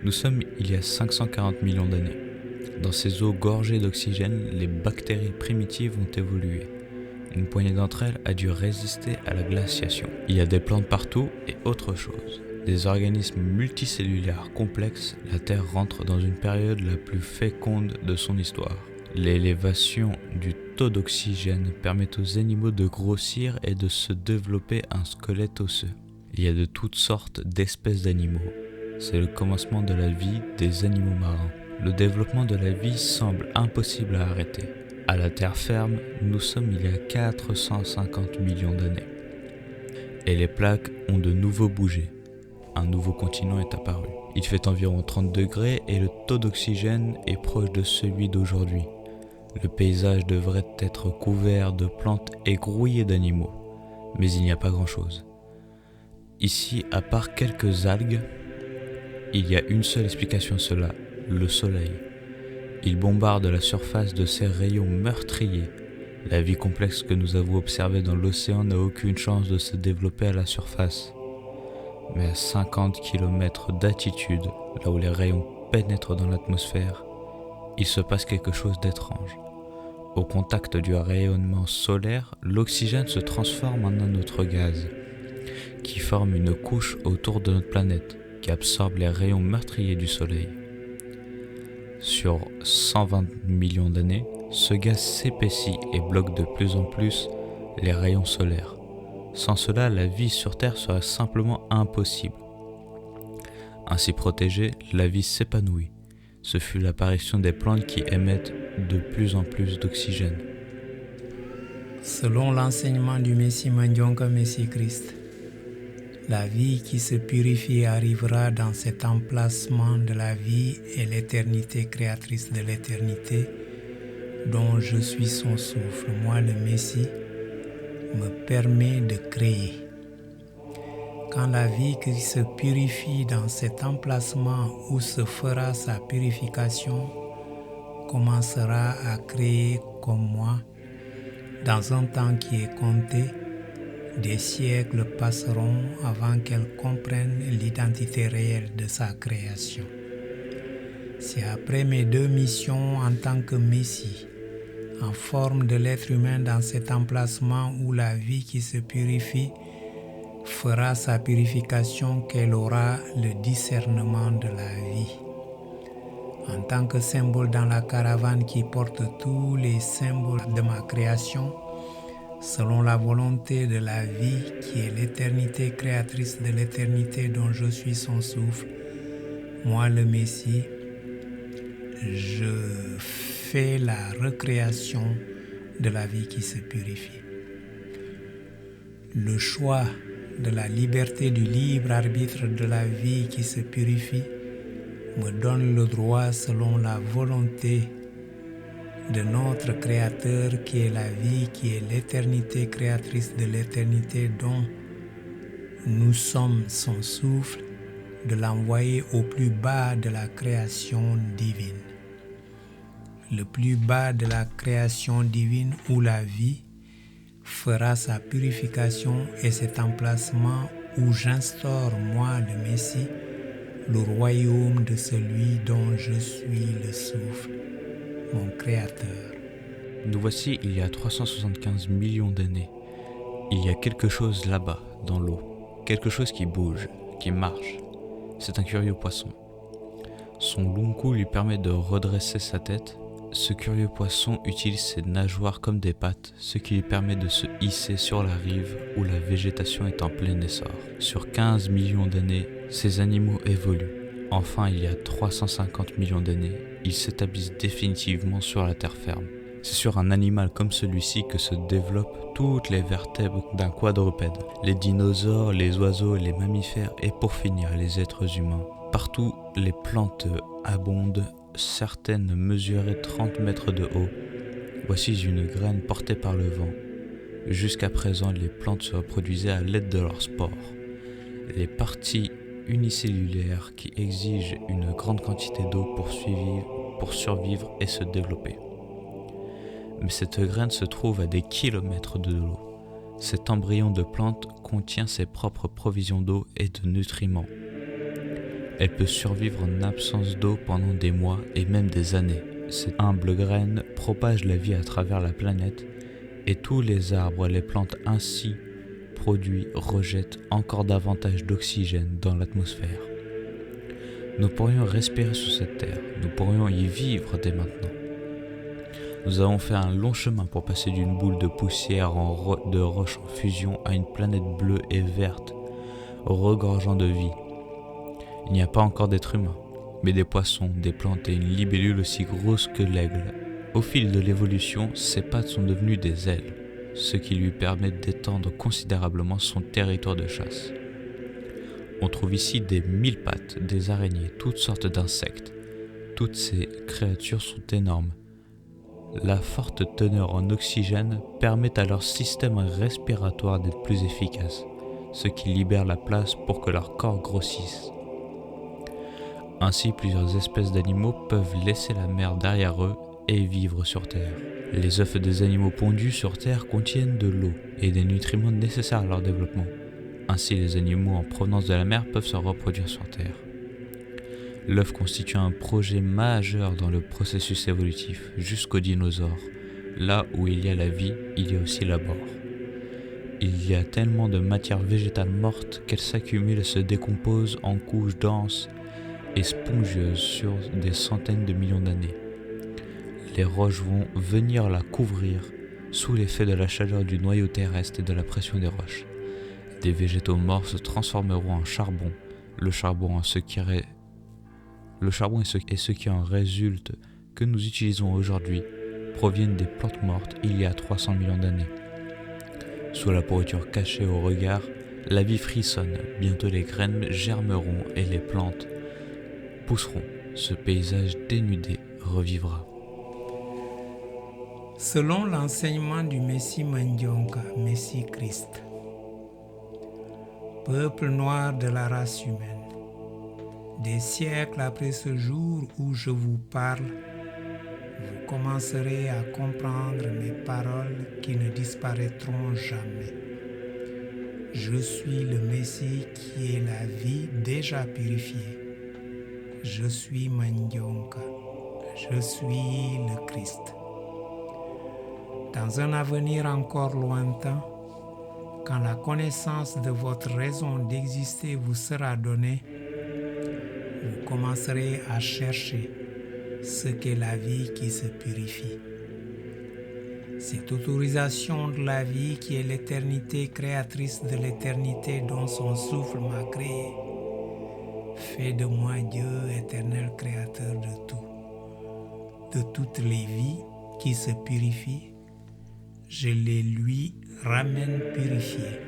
Nous sommes il y a 540 millions d'années. Dans ces eaux gorgées d'oxygène, les bactéries primitives ont évolué. Une poignée d'entre elles a dû résister à la glaciation. Il y a des plantes partout et autre chose. Des organismes multicellulaires complexes, la Terre rentre dans une période la plus féconde de son histoire. L'élévation du taux d'oxygène permet aux animaux de grossir et de se développer un squelette osseux. Il y a de toutes sortes d'espèces d'animaux. C'est le commencement de la vie des animaux marins. Le développement de la vie semble impossible à arrêter. À la terre ferme, nous sommes il y a 450 millions d'années. Et les plaques ont de nouveau bougé. Un nouveau continent est apparu. Il fait environ 30 degrés et le taux d'oxygène est proche de celui d'aujourd'hui. Le paysage devrait être couvert de plantes et grouillé d'animaux, mais il n'y a pas grand-chose. Ici, à part quelques algues, il y a une seule explication à cela, le soleil. Il bombarde la surface de ses rayons meurtriers. La vie complexe que nous avons observée dans l'océan n'a aucune chance de se développer à la surface. Mais à 50 km d'altitude, là où les rayons pénètrent dans l'atmosphère, il se passe quelque chose d'étrange. Au contact du rayonnement solaire, l'oxygène se transforme en un autre gaz, qui forme une couche autour de notre planète, qui absorbe les rayons meurtriers du Soleil. Sur 120 millions d'années, ce gaz s'épaissit et bloque de plus en plus les rayons solaires. Sans cela, la vie sur Terre serait simplement impossible. Ainsi protégée, la vie s'épanouit. Ce fut l'apparition des plantes qui émettent de plus en plus d'oxygène.
Selon l'enseignement du Messie Mandionka Messie Christ, la vie qui se purifie arrivera dans cet emplacement de la vie et l'éternité créatrice de l'éternité, dont je suis son souffle. Moi, le Messie, me permet de créer. quand la vie qui se purifie dans cet emplacement où se fera sa purification commencera à créer comme moi, dans un temps qui est compté, des siècles passeront avant qu'elle comprenne l'identité réelle de sa création. C'est après mes 2 missions en tant que Messie, en forme de l'être humain dans cet emplacement où la vie qui se purifie fera sa purification qu'elle aura le discernement de la vie. En tant que symbole dans la caravane qui porte tous les symboles de ma création, selon la volonté de la vie qui est l'éternité créatrice de l'éternité dont je suis son souffle, moi le Messie, je fais la recréation de la vie qui se purifie. Le choix de la liberté du libre arbitre de la vie qui se purifie me donne le droit selon la volonté de notre Créateur qui est la vie, qui est l'éternité créatrice de l'éternité dont nous sommes son souffle, de l'envoyer au plus bas de la création divine. Le plus bas de la création divine où la vie fera sa purification et cet emplacement où j'instaure moi le Messie, le royaume de celui dont je suis le souffle, mon Créateur.
Nous voici il y a 375 millions d'années. Il y a quelque chose là-bas, dans l'eau. Quelque chose qui bouge, qui marche. C'est un curieux poisson. Son long cou lui permet de redresser sa tête. Ce curieux poisson utilise ses nageoires comme des pattes, ce qui lui permet de se hisser sur la rive où la végétation est en plein essor. Sur 15 millions d'années, ces animaux évoluent. Enfin, il y a 350 millions d'années, ils s'établissent définitivement sur la terre ferme. C'est sur un animal comme celui-ci que se développent toutes les vertèbres d'un quadrupède. Les dinosaures, les oiseaux, les mammifères et pour finir les êtres humains. Partout, les plantes abondent. Certaines mesuraient 30 mètres de haut. Voici une graine portée par le vent. Jusqu'à présent, les plantes se reproduisaient à l'aide de leurs spores. Les parties unicellulaires qui exigent une grande quantité d'eau pour survivre et se développer. Mais cette graine se trouve à des kilomètres de l'eau. Cet embryon de plante contient ses propres provisions d'eau et de nutriments. Elle peut survivre en absence d'eau pendant des mois et même des années. Cette humble graine propage la vie à travers la planète et tous les arbres et les plantes ainsi produits rejettent encore davantage d'oxygène dans l'atmosphère. Nous pourrions respirer sur cette terre, nous pourrions y vivre dès maintenant. Nous avons fait un long chemin pour passer d'une boule de poussière de roche en fusion à une planète bleue et verte, regorgeant de vie. Il n'y a pas encore d'êtres humains, mais des poissons, des plantes et une libellule aussi grosse que l'aigle. Au fil de l'évolution, ses pattes sont devenues des ailes, ce qui lui permet d'étendre considérablement son territoire de chasse. On trouve ici des mille-pattes, des araignées, toutes sortes d'insectes. Toutes ces créatures sont énormes. La forte teneur en oxygène permet à leur système respiratoire d'être plus efficace, ce qui libère la place pour que leur corps grossisse. Ainsi, plusieurs espèces d'animaux peuvent laisser la mer derrière eux et vivre sur Terre. Les œufs des animaux pondus sur Terre contiennent de l'eau et des nutriments nécessaires à leur développement. Ainsi, les animaux en provenance de la mer peuvent se reproduire sur Terre. L'œuf constitue un projet majeur dans le processus évolutif jusqu'aux dinosaures. Là où il y a la vie, il y a aussi la mort. Il y a tellement de matière végétale morte qu'elle s'accumule et se décompose en couches denses et spongieuses sur des centaines de millions d'années. Les roches vont venir la couvrir sous l'effet de la chaleur du noyau terrestre et de la pression des roches. Des végétaux morts se transformeront en charbon. Le charbon est ce qui en résulte que nous utilisons aujourd'hui proviennent des plantes mortes il y a 300 millions d'années. Sous la pourriture cachée au regard, la vie frissonne. Bientôt les graines germeront et les plantes pousseront. Ce paysage dénudé revivra.
Selon l'enseignement du Messie Mandionka, Messie Christ, peuple noir de la race humaine. Des siècles après ce jour où je vous parle, vous commencerez à comprendre mes paroles qui ne disparaîtront jamais. Je suis le Messie qui est la vie déjà purifiée. Je suis Mandionka. Je suis le Christ. Dans un avenir encore lointain, quand la connaissance de votre raison d'exister vous sera donnée, vous commencerez à chercher ce qu'est la vie qui se purifie. Cette autorisation de la vie qui est l'éternité créatrice de l'éternité dont son souffle m'a créé, fait de moi Dieu éternel créateur de tout. De toutes les vies qui se purifient, je les lui ramène purifiées.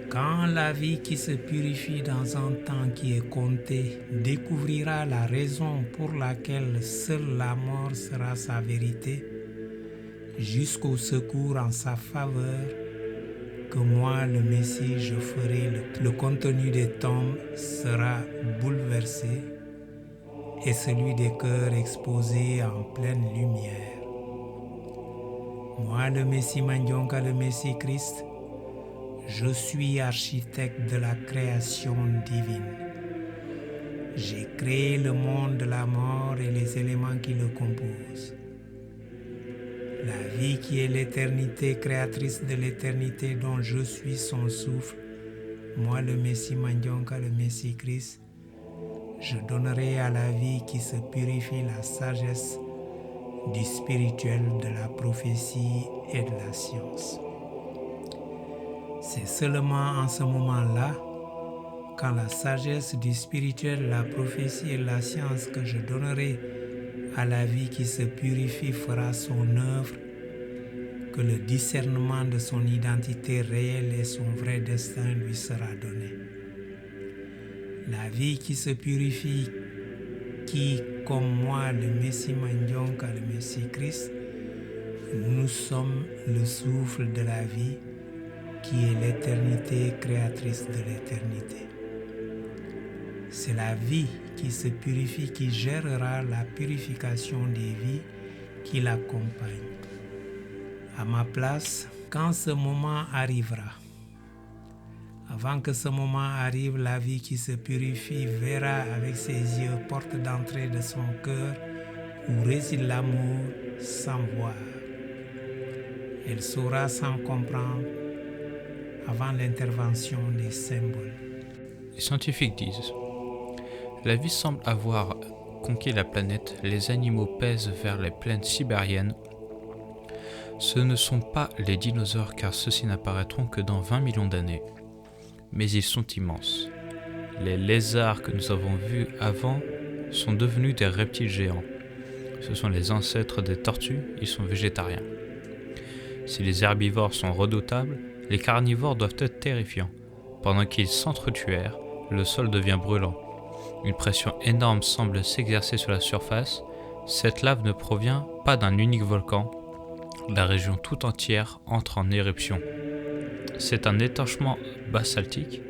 Quand la vie qui se purifie dans un temps qui est compté découvrira la raison pour laquelle seule la mort sera sa vérité, jusqu'au secours en sa faveur, que moi, le Messie, je ferai, le contenu des tombes sera bouleversé et celui des cœurs exposé en pleine lumière. Moi, le Messie Mandionka, le Messie Christ, je suis architecte de la création divine. J'ai créé le monde de la mort et les éléments qui le composent. La vie qui est l'éternité créatrice de l'éternité dont je suis son souffle, moi le Messie Mandionka, le Messie Christ, je donnerai à la vie qui se purifie la sagesse du spirituel, de la prophétie et de la science. C'est seulement en ce moment-là, quand la sagesse du spirituel, la prophétie et la science que je donnerai à la vie qui se purifie fera son œuvre, que le discernement de son identité réelle et son vrai destin lui sera donné. La vie qui se purifie, qui, comme moi, le Messie Mandionka, le Messie Christ, nous sommes le souffle de la vie, qui est l'éternité créatrice de l'éternité. C'est la vie qui se purifie qui gérera la purification des vies qui l'accompagnent. À ma place, quand ce moment arrivera, avant que ce moment arrive, la vie qui se purifie verra avec ses yeux, porte d'entrée de son cœur, où réside l'amour, sans voir. Elle saura sans comprendre avant l'intervention des symboles.
Les scientifiques disent: la vie semble avoir conquis la planète, les animaux pèsent vers les plaines sibériennes. Ce ne sont pas les dinosaures car ceux-ci n'apparaîtront que dans 20 millions d'années. Mais ils sont immenses. Les lézards que nous avons vus avant sont devenus des reptiles géants. Ce sont les ancêtres des tortues, ils sont végétariens. Si les herbivores sont redoutables, les carnivores doivent être terrifiants. Pendant qu'ils s'entretuèrent, le sol devient brûlant. Une pression énorme semble s'exercer sur la surface. Cette lave ne provient pas d'un unique volcan. La région tout entière entre en éruption. C'est un étanchement basaltique.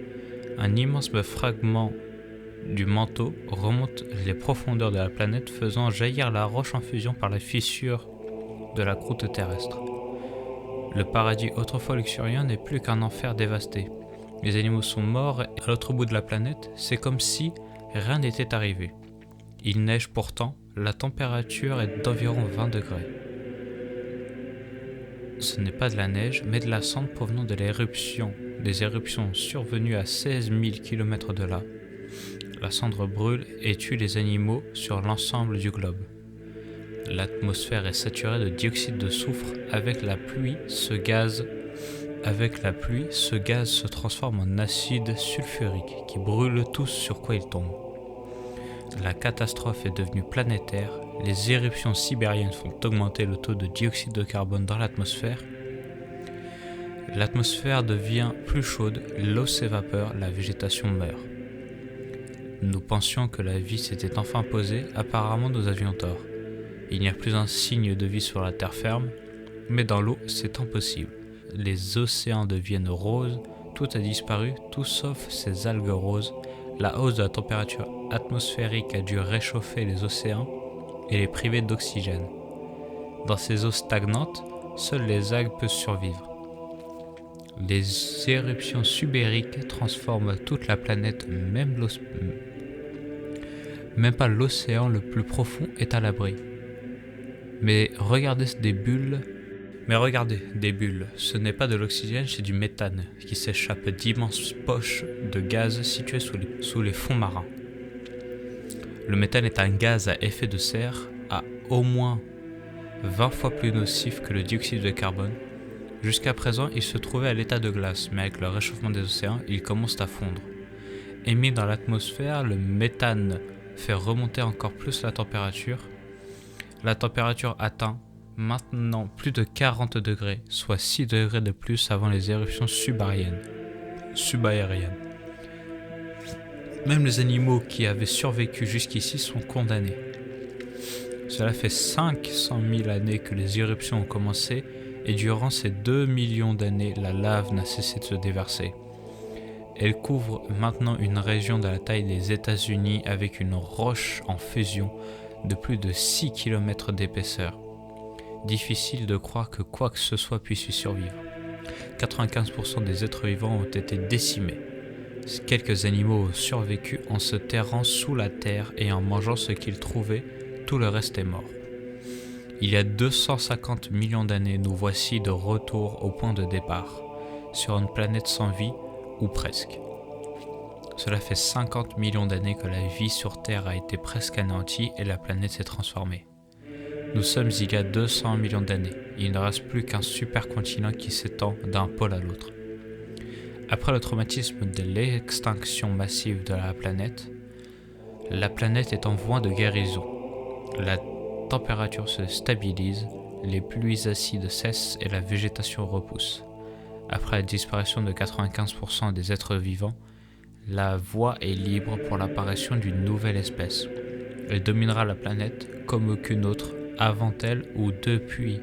Un immense fragment du manteau remonte les profondeurs de la planète, faisant jaillir la roche en fusion par la fissure de la croûte terrestre. Le paradis autrefois luxuriant n'est plus qu'un enfer dévasté. Les animaux sont morts et à l'autre bout de la planète, c'est comme si rien n'était arrivé. Il neige pourtant, la température est d'environ 20 degrés. Ce n'est pas de la neige, mais de la cendre provenant de l'éruption. Des éruptions survenues à 16 000 km de là. La cendre brûle et tue les animaux sur l'ensemble du globe. L'atmosphère est saturée de dioxyde de soufre. Avec la pluie, ce gaz se transforme en acide sulfurique qui brûle tout sur quoi il tombe. La catastrophe est devenue planétaire. Les éruptions sibériennes font augmenter le taux de dioxyde de carbone dans l'atmosphère. L'atmosphère devient plus chaude, l'eau s'évapore, la végétation meurt. Nous pensions que la vie s'était enfin posée, apparemment nous avions tort. Il n'y a plus un signe de vie sur la terre ferme, mais dans l'eau c'est impossible. Les océans deviennent roses, tout a disparu, tout sauf ces algues roses. La hausse de la température atmosphérique a dû réchauffer les océans et les priver d'oxygène. Dans ces eaux stagnantes, seules les algues peuvent survivre. Les éruptions subériques transforment toute la planète, même pas l'océan le plus profond est à l'abri. Mais regardez, des bulles, ce n'est pas de l'oxygène, c'est du méthane qui s'échappe d'immenses poches de gaz situées sous les fonds marins. Le méthane est un gaz à effet de serre à au moins 20 fois plus nocif que le dioxyde de carbone. Jusqu'à présent, il se trouvait à l'état de glace, mais avec le réchauffement des océans, il commence à fondre. Émis dans l'atmosphère, le méthane fait remonter encore plus la température. La température atteint maintenant plus de 40 degrés, soit 6 degrés de plus avant les éruptions subaériennes. Même les animaux qui avaient survécu jusqu'ici sont condamnés. Cela fait 500 000 années que les éruptions ont commencé et durant ces 2 millions d'années, la lave n'a cessé de se déverser. Elle couvre maintenant une région de la taille des États-Unis avec une roche en fusion de plus de 6 km d'épaisseur. Difficile de croire que quoi que ce soit puisse y survivre. 95% des êtres vivants ont été décimés. Quelques animaux ont survécu en se terrant sous la terre et en mangeant ce qu'ils trouvaient, tout le reste est mort. Il y a 250 millions d'années, nous voici de retour au point de départ, sur une planète sans vie, ou presque. Cela fait 50 millions d'années que la vie sur Terre a été presque anéantie et la planète s'est transformée. Nous sommes il y a 200 millions d'années. Il ne reste plus qu'un supercontinent qui s'étend d'un pôle à l'autre. Après le traumatisme de l'extinction massive de la planète est en voie de guérison. La température se stabilise, les pluies acides cessent et la végétation repousse. Après la disparition de 95% des êtres vivants, la voie est libre pour l'apparition d'une nouvelle espèce. Elle dominera la planète comme aucune autre avant elle ou depuis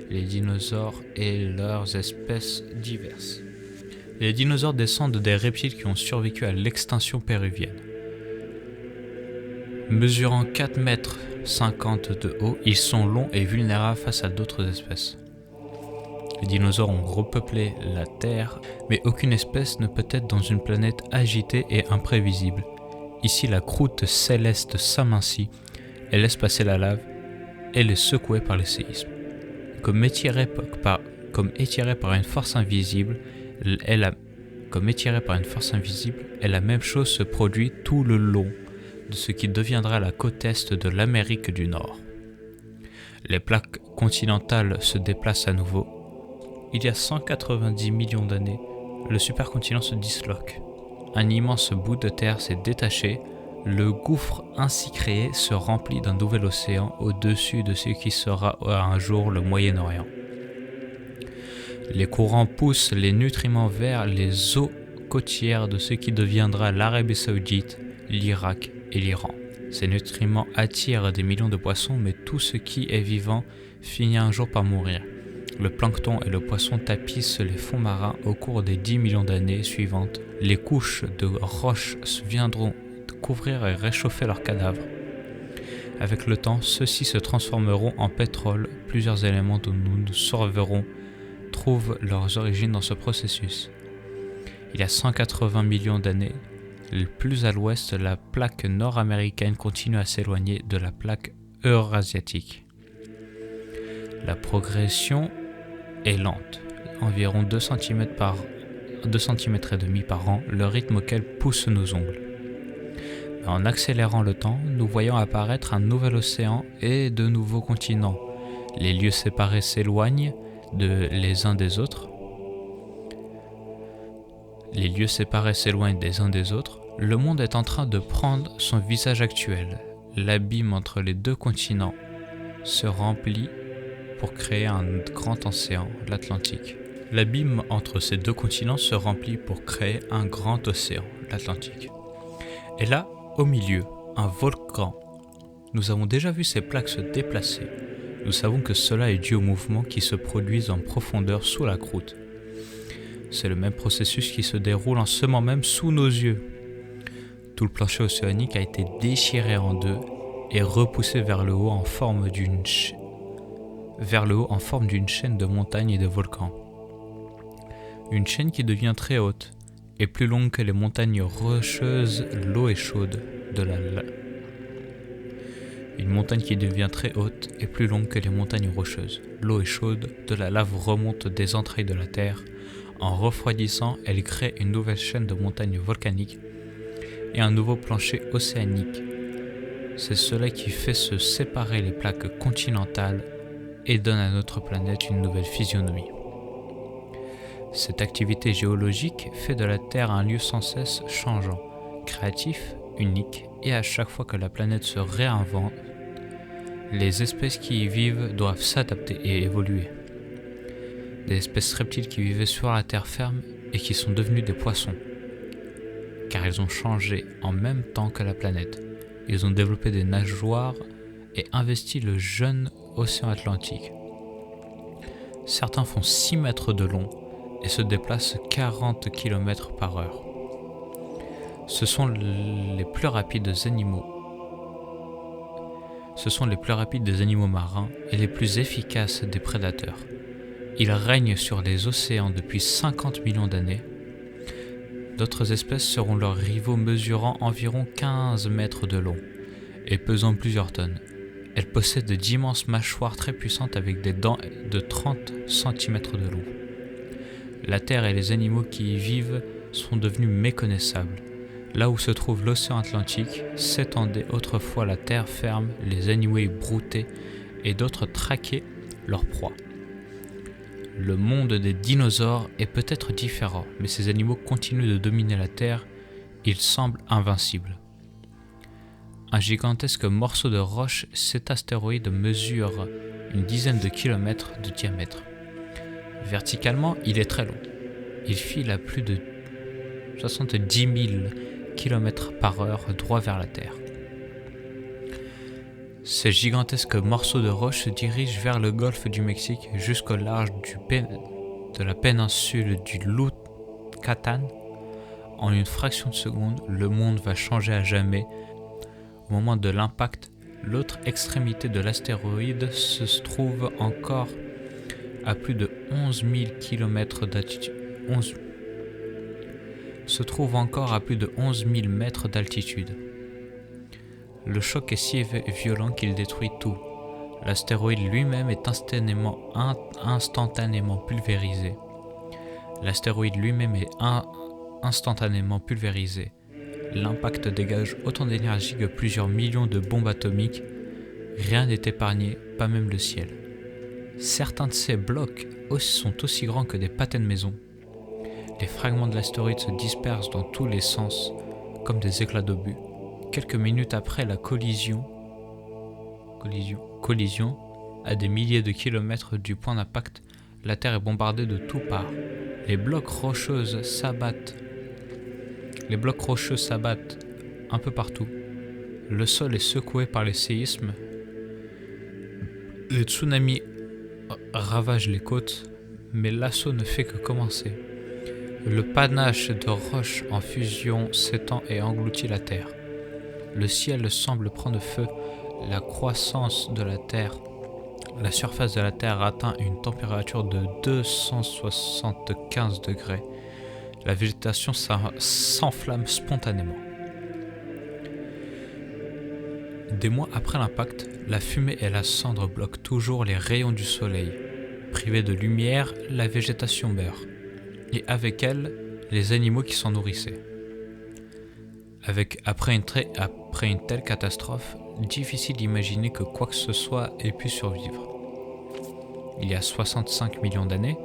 les dinosaures et leurs espèces diverses. Les dinosaures descendent des reptiles qui ont survécu à l'extinction péruvienne. Mesurant 4,50 mètres de haut, ils sont longs et vulnérables face à d'autres espèces. Les dinosaures ont repeuplé la Terre, mais aucune espèce ne peut être dans une planète agitée et imprévisible. Ici, la croûte céleste s'amincit, elle laisse passer la lave, elle est secouée par les séismes. Comme étirée par une force invisible, et la même chose se produit tout le long de ce qui deviendra la côte est de l'Amérique du Nord. Les plaques continentales se déplacent à nouveau. Il y a 190 millions d'années, le supercontinent se disloque. Un immense bout de terre s'est détaché. Le gouffre ainsi créé se remplit d'un nouvel océan au-dessus de ce qui sera un jour le Moyen-Orient. Les courants poussent les nutriments vers les eaux côtières de ce qui deviendra l'Arabie Saoudite, l'Irak et l'Iran. Ces nutriments attirent des millions de poissons, mais tout ce qui est vivant finit un jour par mourir. Le plancton et le poisson tapissent les fonds marins au cours des 10 millions d'années suivantes. Les couches de roches viendront couvrir et réchauffer leurs cadavres. Avec le temps, ceux-ci se transformeront en pétrole. Plusieurs éléments dont nous nous servirons trouvent leurs origines dans ce processus. Il y a 180 millions d'années, plus à l'ouest, la plaque nord-américaine continue à s'éloigner de la plaque eurasiatique. La progression est lente, environ 2 cm et demi par an, le rythme auquel poussent nos ongles. En accélérant le temps, nous voyons apparaître un nouvel océan et de nouveaux continents. Les lieux séparés s'éloignent les uns des autres. Le monde est en train de prendre son visage actuel. L'abîme entre les deux continents se remplit pour créer un grand océan, l'Atlantique. L'abîme entre ces deux continents se remplit pour créer un grand océan, l'Atlantique. Et là, au milieu, un volcan. Nous avons déjà vu ces plaques se déplacer. Nous savons que cela est dû aux mouvements qui se produisent en profondeur sous la croûte. C'est le même processus qui se déroule en ce moment même sous nos yeux. Tout le plancher océanique a été déchiré en deux et repoussé vers le haut en forme d'une chaîne de montagnes et de volcans. Une chaîne qui devient très haute et plus longue que les montagnes rocheuses. L'eau est chaude de la Une montagne qui devient très haute et plus longue que les montagnes rocheuses. L'eau est chaude de la lave remonte des entrailles de la terre. En refroidissant, elle crée une nouvelle chaîne de montagnes volcaniques et un nouveau plancher océanique. C'est cela qui fait se séparer les plaques continentales et donne à notre planète une nouvelle physionomie. Cette activité géologique fait de la Terre un lieu sans cesse changeant, créatif, unique, et à chaque fois que la planète se réinvente, les espèces qui y vivent doivent s'adapter et évoluer. Des espèces reptiles qui vivaient sur la terre ferme et qui sont devenues des poissons, car ils ont changé en même temps que la planète. Ils ont développé des nageoires et investi le jeune océan Atlantique. Certains font 6 mètres de long et se déplacent 40 km par heure. Ce sont les plus rapides des animaux marins et les plus efficaces des prédateurs. Ils règnent sur les océans depuis 50 millions d'années. D'autres espèces seront leurs rivaux, mesurant environ 15 mètres de long et pesant plusieurs tonnes. Elles possèdent d'immenses mâchoires très puissantes avec des dents de 30 cm de long. La Terre et les animaux qui y vivent sont devenus méconnaissables. Là où se trouve l'océan Atlantique, s'étendait autrefois la terre ferme, les animaux y broutaient et d'autres traquaient leurs proies. Le monde des dinosaures est peut-être différent, mais ces animaux continuent de dominer la Terre, ils semblent invincibles. Un gigantesque morceau de roche, cet astéroïde mesure une dizaine de kilomètres de diamètre. Verticalement, il est très long. Il file à plus de 70 000 km par heure droit vers la Terre. Ces gigantesques morceaux de roche se dirigent vers le golfe du Mexique jusqu'au large de la péninsule du Yucatan. En une fraction de seconde, le monde va changer à jamais. Au moment de l'impact, l'autre extrémité de l'astéroïde se trouve encore à plus de 11 000 km d'altitude. Mètres d'altitude. Le choc est si violent qu'il détruit tout. L'astéroïde lui-même est instantanément pulvérisé. L'impact dégage autant d'énergie que plusieurs millions de bombes atomiques. Rien n'est épargné, pas même le ciel. Certains de ces blocs sont aussi grands que des pâtés de maison. Les fragments de l'astéroïde se dispersent dans tous les sens, comme des éclats d'obus. Quelques minutes après la collision, à des milliers de kilomètres du point d'impact, la Terre est bombardée de toutes parts. Les blocs rocheux s'abattent un peu partout. Le sol est secoué par les séismes. Les tsunamis ravagent les côtes, mais l'assaut ne fait que commencer. Le panache de roches en fusion s'étend et engloutit la Terre. Le ciel semble prendre feu. La surface de la Terre atteint une température de 275 degrés. La végétation s'enflamme spontanément. Des mois après l'impact, la fumée et la cendre bloquent toujours les rayons du soleil. Privée de lumière, la végétation meurt. Et avec elle, les animaux qui s'en nourrissaient. Après une telle catastrophe, difficile d'imaginer que quoi que ce soit ait pu survivre. Il y a 65 millions d'années,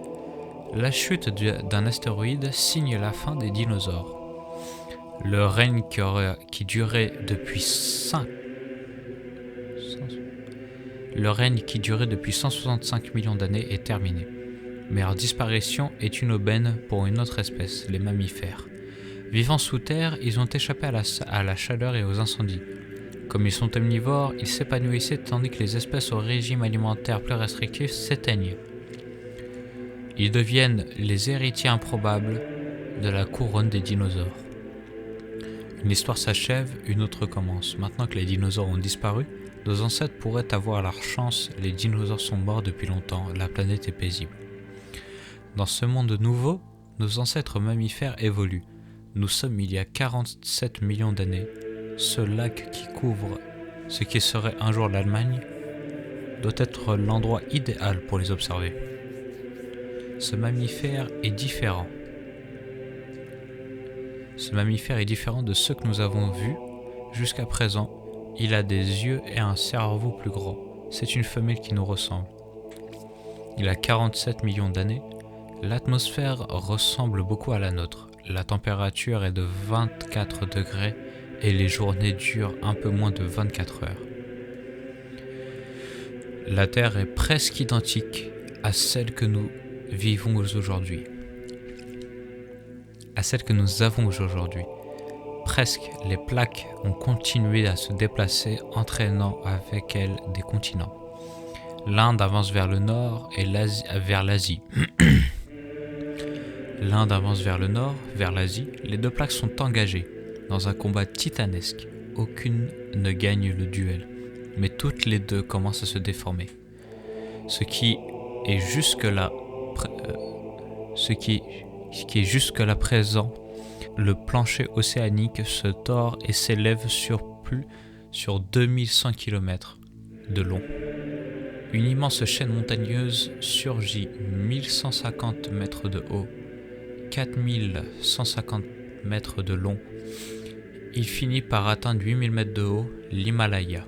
la chute d'un astéroïde signe la fin des dinosaures. Le règne qui durait depuis 165 millions d'années est terminé. Mais leur disparition est une aubaine pour une autre espèce, les mammifères. Vivant sous terre, ils ont échappé à la chaleur et aux incendies. Comme ils sont omnivores, ils s'épanouissaient tandis que les espèces au régime alimentaire plus restrictif s'éteignent. Ils deviennent les héritiers improbables de la couronne des dinosaures. Une histoire s'achève, une autre commence. Maintenant que les dinosaures ont disparu, nos ancêtres pourraient avoir leur chance, les dinosaures sont morts depuis longtemps, la planète est paisible. Dans ce monde nouveau, nos ancêtres mammifères évoluent. Nous sommes il y a 47 millions d'années. Ce lac qui couvre ce qui serait un jour l'Allemagne doit être l'endroit idéal pour les observer. Ce mammifère est différent. Ce mammifère est différent de ceux que nous avons vus jusqu'à présent. Il a des yeux et un cerveau plus grands. C'est une femelle qui nous ressemble. Il a 47 millions d'années. L'atmosphère ressemble beaucoup à la nôtre. La température est de 24 degrés et les journées durent un peu moins de 24 heures. La Terre est presque identique à celle que nous vivons aujourd'hui. À celle que nous avons aujourd'hui. Presque, les plaques ont continué à se déplacer, entraînant avec elles des continents. L'Inde avance vers le nord et l'Asie vers l'Asie. L'Inde avance vers le nord, vers l'Asie. Les deux plaques sont engagées dans un combat titanesque. Aucune ne gagne le duel, mais toutes les deux commencent à se déformer. Ce qui est jusque-là présent, le plancher océanique se tord et s'élève sur 2100 km de long. Une immense chaîne montagneuse surgit 1150 mètres de haut, 4150 mètres de long. Il finit par atteindre 8000 mètres de haut, l'Himalaya.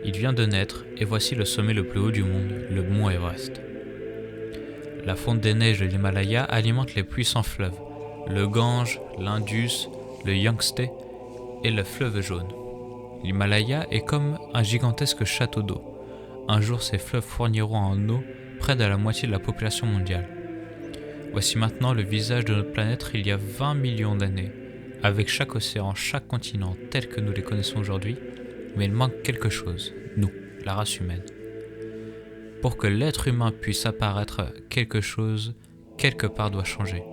Il vient de naître et voici le sommet le plus haut du monde, le mont Everest. La fonte des neiges de l'Himalaya alimente les puissants fleuves, le Gange, l'Indus, le Yangtze et le fleuve jaune. L'Himalaya est comme un gigantesque château d'eau. Un jour, ces fleuves fourniront en eau près de la moitié de la population mondiale. Voici maintenant le visage de notre planète il y a 20 millions d'années, avec chaque océan, chaque continent tel que nous les connaissons aujourd'hui, mais il manque quelque chose, nous, la race humaine. Pour que l'être humain puisse apparaître, quelque chose, quelque part doit changer.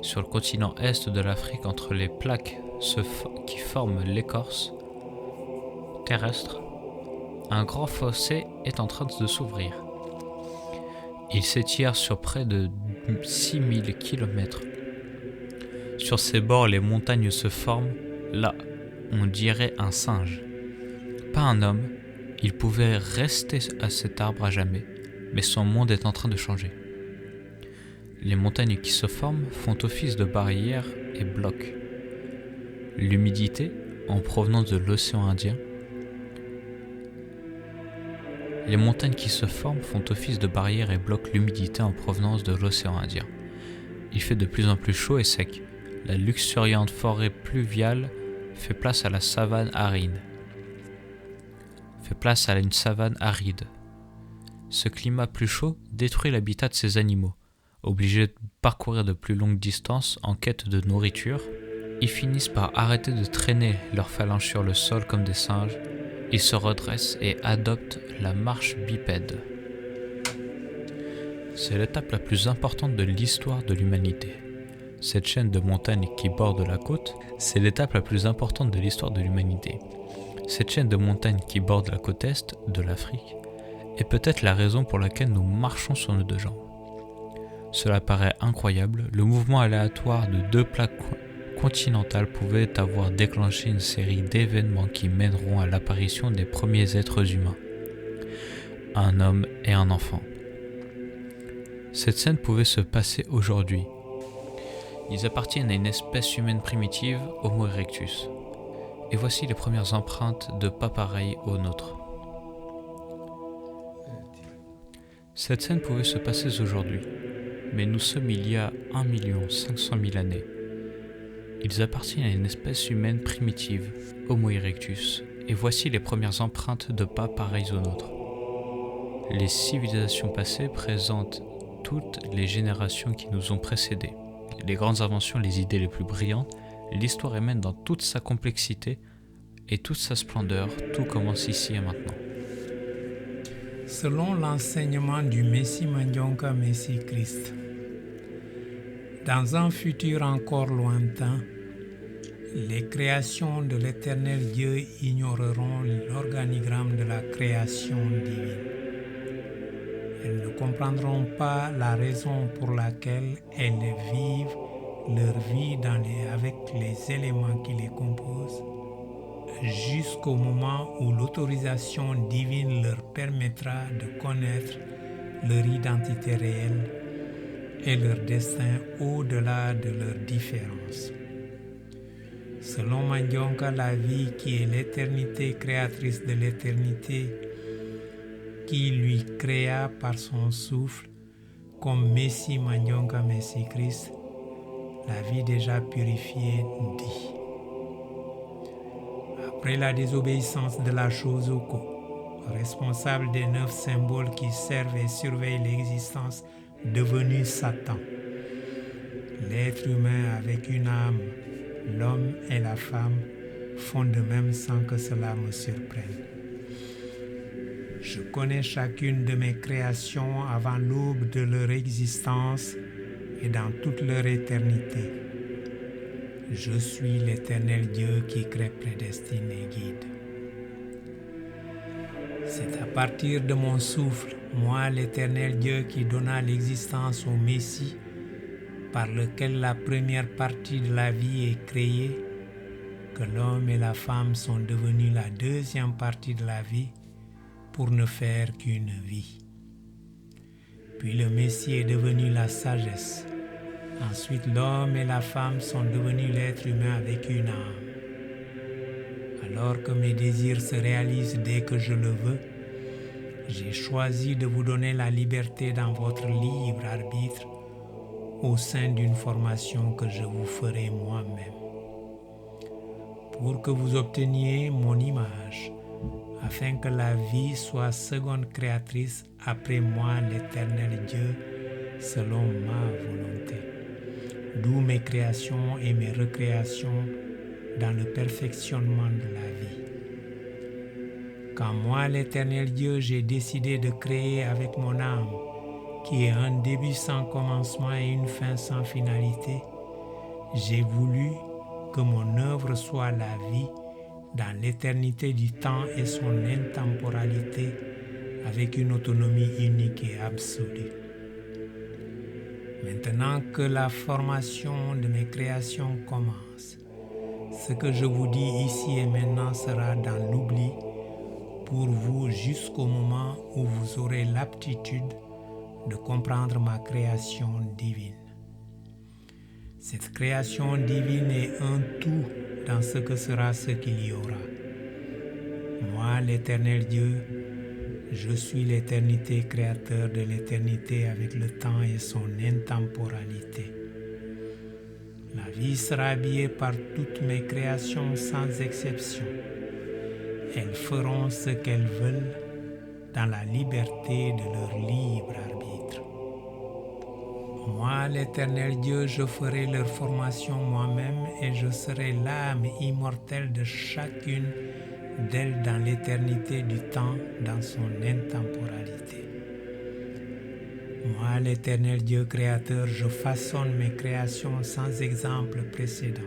Sur le continent est de l'Afrique, entre les plaques qui forment l'écorce terrestre, un grand fossé est en train de s'ouvrir. Il s'étire sur près de 6000 km. Sur ses bords, les montagnes se forment. Là, on dirait un singe. Pas un homme, il pouvait rester à cet arbre à jamais, mais son monde est en train de changer. Les montagnes qui se forment font office de barrières et blocs. L'humidité, en provenance de l'océan Indien. Les montagnes qui se forment font office de barrières et bloquent l'humidité en provenance de l'océan Indien. Il fait de plus en plus chaud et sec. La luxuriante forêt pluviale fait place à la savane aride. Ce climat plus chaud détruit l'habitat de ces animaux. Obligés de parcourir de plus longues distances en quête de nourriture, ils finissent par arrêter de traîner leurs phalanges sur le sol comme des singes. Ils se redressent et adoptent la marche bipède. C'est l'étape la plus importante de l'histoire de l'humanité. Cette chaîne de montagnes qui borde la côte, c'est l'étape la plus importante de l'histoire de l'humanité. Cette chaîne de montagnes qui borde la côte est de l'Afrique est peut-être la raison pour laquelle nous marchons sur nos deux jambes. Cela paraît incroyable, le mouvement aléatoire de deux plaques continentales pouvait avoir déclenché une série d'événements qui mèneront à l'apparition des premiers êtres humains, un homme et un enfant. Cette scène pouvait se passer aujourd'hui. Ils appartiennent à une espèce humaine primitive, Homo erectus. Et voici les premières empreintes de pas pareilles aux nôtres. Cette scène pouvait se passer aujourd'hui, mais nous sommes il y a 1 500 000 années. Ils appartiennent à une espèce humaine primitive, Homo erectus, et voici les premières empreintes de pas pareilles aux nôtres. Les civilisations passées présentent toutes les générations qui nous ont précédés. Les grandes inventions, les idées les plus brillantes, l'histoire humaine dans toute sa complexité et toute sa splendeur, tout commence ici et maintenant.
Selon l'enseignement du Messie Mandianka Messie Christ, dans un futur encore lointain, les créations de l'Éternel Dieu ignoreront l'organigramme de la création divine. Elles ne comprendront pas la raison pour laquelle elles vivent leur vie avec les éléments qui les composent, jusqu'au moment où l'autorisation divine leur permettra de connaître leur identité réelle et leur destin au-delà de leurs différences. Selon Mandianka, la vie qui est l'éternité créatrice de l'éternité, qui lui créa par son souffle, comme Messie Mandianka Messie Christ, la vie déjà purifiée dit. Après la désobéissance de la Shozoko, responsable des 9 symboles qui servent et surveillent l'existence devenue Satan, l'être humain avec une âme, l'homme et la femme font de même sans que cela me surprenne. Je connais chacune de mes créations avant l'aube de leur existence et dans toute leur éternité. Je suis l'Éternel Dieu qui crée, prédestine et guide. C'est à partir de mon souffle, moi l'Éternel Dieu qui donna l'existence au Messie, par lequel la première partie de la vie est créée, que l'homme et la femme sont devenus la deuxième partie de la vie pour ne faire qu'une vie. Puis le Messie est devenu la sagesse. Ensuite, l'homme et la femme sont devenus l'être humain avec une âme. Alors que mes désirs se réalisent dès que je le veux, j'ai choisi de vous donner la liberté dans votre libre arbitre au sein d'une formation que je vous ferai moi-même, pour que vous obteniez mon image, afin que la vie soit seconde créatrice après moi, l'Éternel Dieu, selon ma volonté. D'où mes créations et mes recréations dans le perfectionnement de la vie. Quand moi, l'Éternel Dieu, j'ai décidé de créer avec mon âme, qui est un début sans commencement et une fin sans finalité, j'ai voulu que mon œuvre soit la vie dans l'éternité du temps et son intemporalité, avec une autonomie unique et absolue. Maintenant que la formation de mes créations commence, ce que je vous dis ici et maintenant sera dans l'oubli pour vous jusqu'au moment où vous aurez l'aptitude de comprendre ma création divine. Cette création divine est un tout dans ce que sera ce qu'il y aura. Moi, l'Éternel Dieu, je suis l'éternité, créateur de l'éternité avec le temps et son intemporalité. La vie sera habillée par toutes mes créations sans exception. Elles feront ce qu'elles veulent dans la liberté de leur libre arbitre. Moi, l'Éternel Dieu, je ferai leur formation moi-même et je serai l'âme immortelle de chacune d'elles dans l'éternité du temps, dans son intemporalité. Moi, l'Éternel Dieu créateur, je façonne mes créations sans exemple précédent.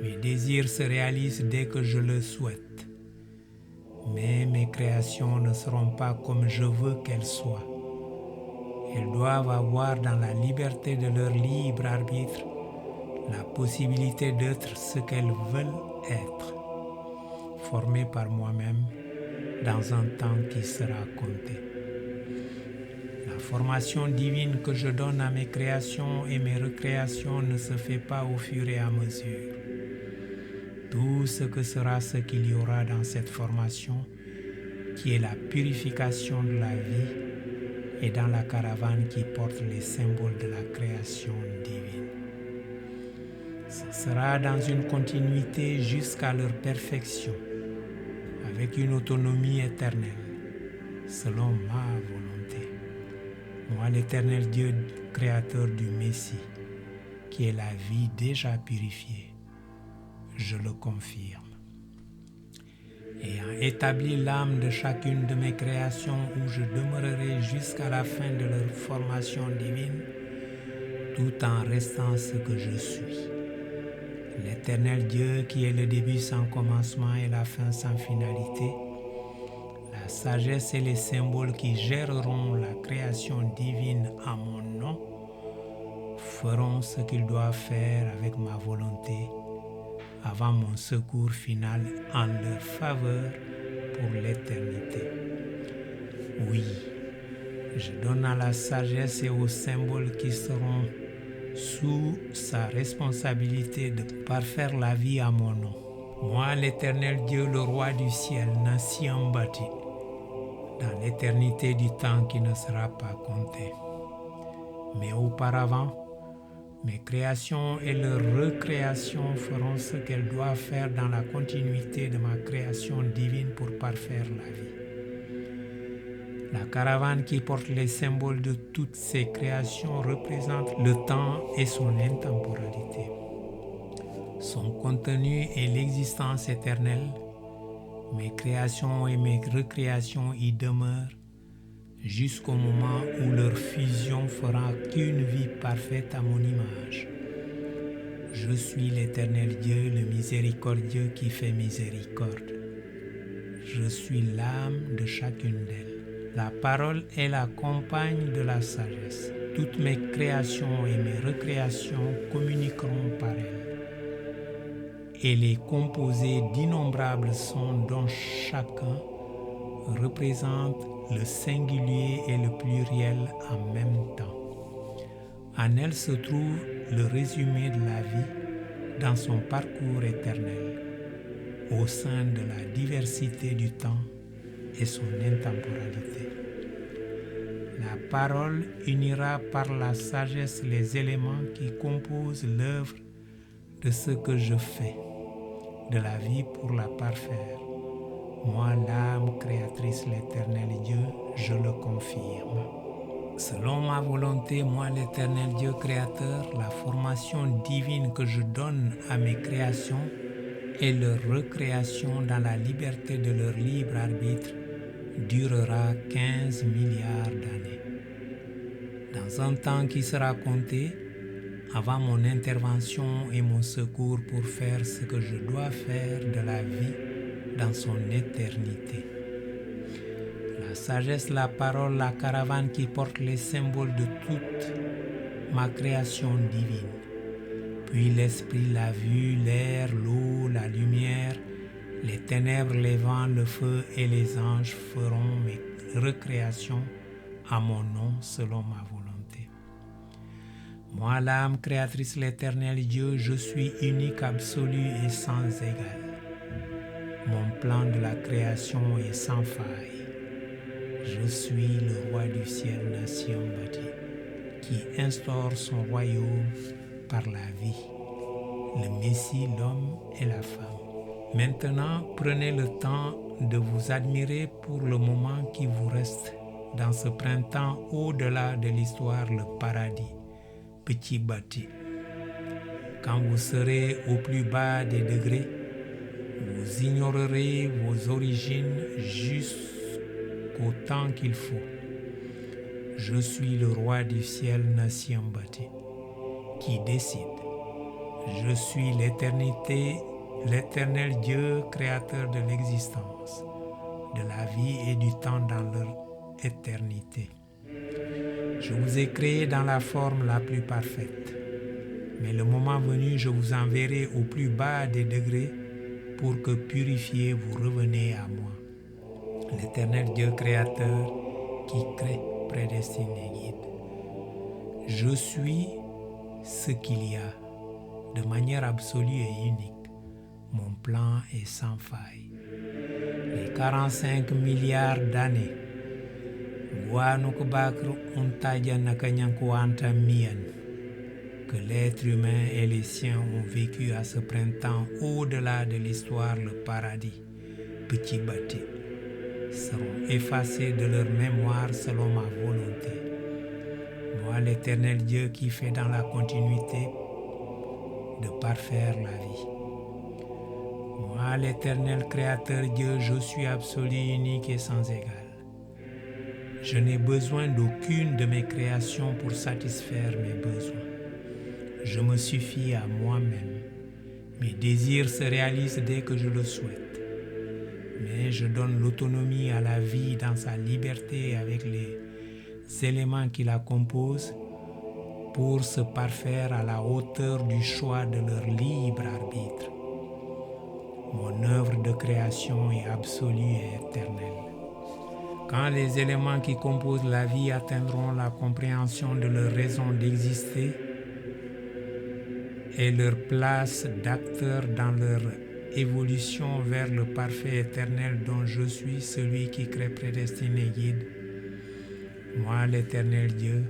Mes désirs se réalisent dès que je le souhaite. Mais mes créations ne seront pas comme je veux qu'elles soient. Elles doivent avoir dans la liberté de leur libre arbitre la possibilité d'être ce qu'elles veulent être, formées par moi-même dans un temps qui sera compté. La formation divine que je donne à mes créations et mes recréations ne se fait pas au fur et à mesure. Tout ce que sera ce qu'il y aura dans cette formation, qui est la purification de la vie, et dans la caravane qui porte les symboles de la création divine. Ce sera dans une continuité jusqu'à leur perfection, avec une autonomie éternelle, selon ma volonté. Moi, l'Éternel Dieu, créateur du Messie, qui est la vie déjà purifiée, je le confirme. ayant établi l'âme de chacune de mes créations où je demeurerai jusqu'à la fin de leur formation divine, tout en restant ce que je suis. L'Éternel Dieu qui est le début sans commencement et la fin sans finalité, la sagesse et les symboles qui géreront la création divine à mon nom, feront ce qu'ils doivent faire avec ma volonté avant mon secours final en leur faveur pour l'éternité. Oui, je donne à la sagesse et aux symboles qui seront sous sa responsabilité de parfaire la vie à mon nom. Moi, l'Éternel Dieu, le roi du ciel, nation bâtie, dans l'éternité du temps qui ne sera pas compté. Mais auparavant, mes créations et leurs recréations feront ce qu'elles doivent faire dans la continuité de ma création divine pour parfaire la vie. La caravane qui porte les symboles de toutes ces créations représente le temps et son intemporalité. Son contenu est l'existence éternelle. Mes créations et mes recréations y demeurent jusqu'au moment où leur fusion fera qu'une vie parfaite à mon image. Je suis l'Éternel Dieu, le miséricordieux qui fait miséricorde. Je suis l'âme de chacune d'elles. La parole est la compagne de la sagesse. Toutes mes créations et mes recréations communiqueront par elle. Elle est composée d'innombrables sons dont chacun représente le singulier et le pluriel en même temps. En elle se trouve le résumé de la vie dans son parcours éternel, au sein de la diversité du temps et son intemporalité. La parole unira par la sagesse les éléments qui composent l'œuvre de ce que je fais, de la vie pour la parfaire. Moi, l'âme créatrice, l'Éternel Dieu, je le confirme. Selon ma volonté, moi, l'Éternel Dieu créateur, la formation divine que je donne à mes créations et leur recréation dans la liberté de leur libre arbitre durera 15 milliards d'années. Dans un temps qui sera compté, avant mon intervention et mon secours pour faire ce que je dois faire de la vie dans son éternité. La sagesse, la parole, la caravane qui porte les symboles de toute ma création divine. Puis l'esprit, la vue, l'air, l'eau, la lumière, les ténèbres, les vents, le feu et les anges feront mes recréations à mon nom selon ma volonté. Moi, l'âme créatrice, l'Éternel Dieu, je suis unique, absolu et sans égal. Mon plan de la création est sans faille. Je suis le roi du ciel, nation bâtie, qui instaure son royaume par la vie, le Messie, l'homme et la femme. Maintenant, prenez le temps de vous admirer pour le moment qui vous reste dans ce printemps au-delà de l'histoire, le paradis, petit bâti. Quand vous serez au plus bas des degrés, vous ignorerez vos origines jusqu'au temps qu'il faut. Je suis le roi du ciel, nation bâtie, qui décide. Je suis l'éternité, l'Éternel Dieu, créateur de l'existence, de la vie et du temps dans leur éternité. Je vous ai créé dans la forme la plus parfaite. Mais le moment venu, je vous enverrai au plus bas des degrés pour que purifiés vous reveniez à moi. L'Éternel Dieu créateur qui crée, prédestine et guide. Je suis ce qu'il y a de manière absolue et unique. Mon plan est sans faille. Les 45 milliards d'années, que l'être humain et les siens ont vécu à ce printemps au-delà de l'histoire, le paradis, petit bâti, seront effacés de leur mémoire selon ma volonté. Moi, l'Éternel Dieu qui fait dans la continuité de parfaire la vie. Moi, l'Éternel Créateur Dieu, je suis absolu, unique et sans égal. Je n'ai besoin d'aucune de mes créations pour satisfaire mes besoins. Je me suffis à moi-même. Mes désirs se réalisent dès que je le souhaite. Mais je donne l'autonomie à la vie dans sa liberté avec les éléments qui la composent pour se parfaire à la hauteur du choix de leur libre arbitre. Mon œuvre de création est absolue et éternelle. Quand les éléments qui composent la vie atteindront la compréhension de leur raison d'exister et leur place d'acteur dans leur évolution vers le parfait éternel dont je suis celui qui crée, prédestine et guide, moi l'Éternel Dieu,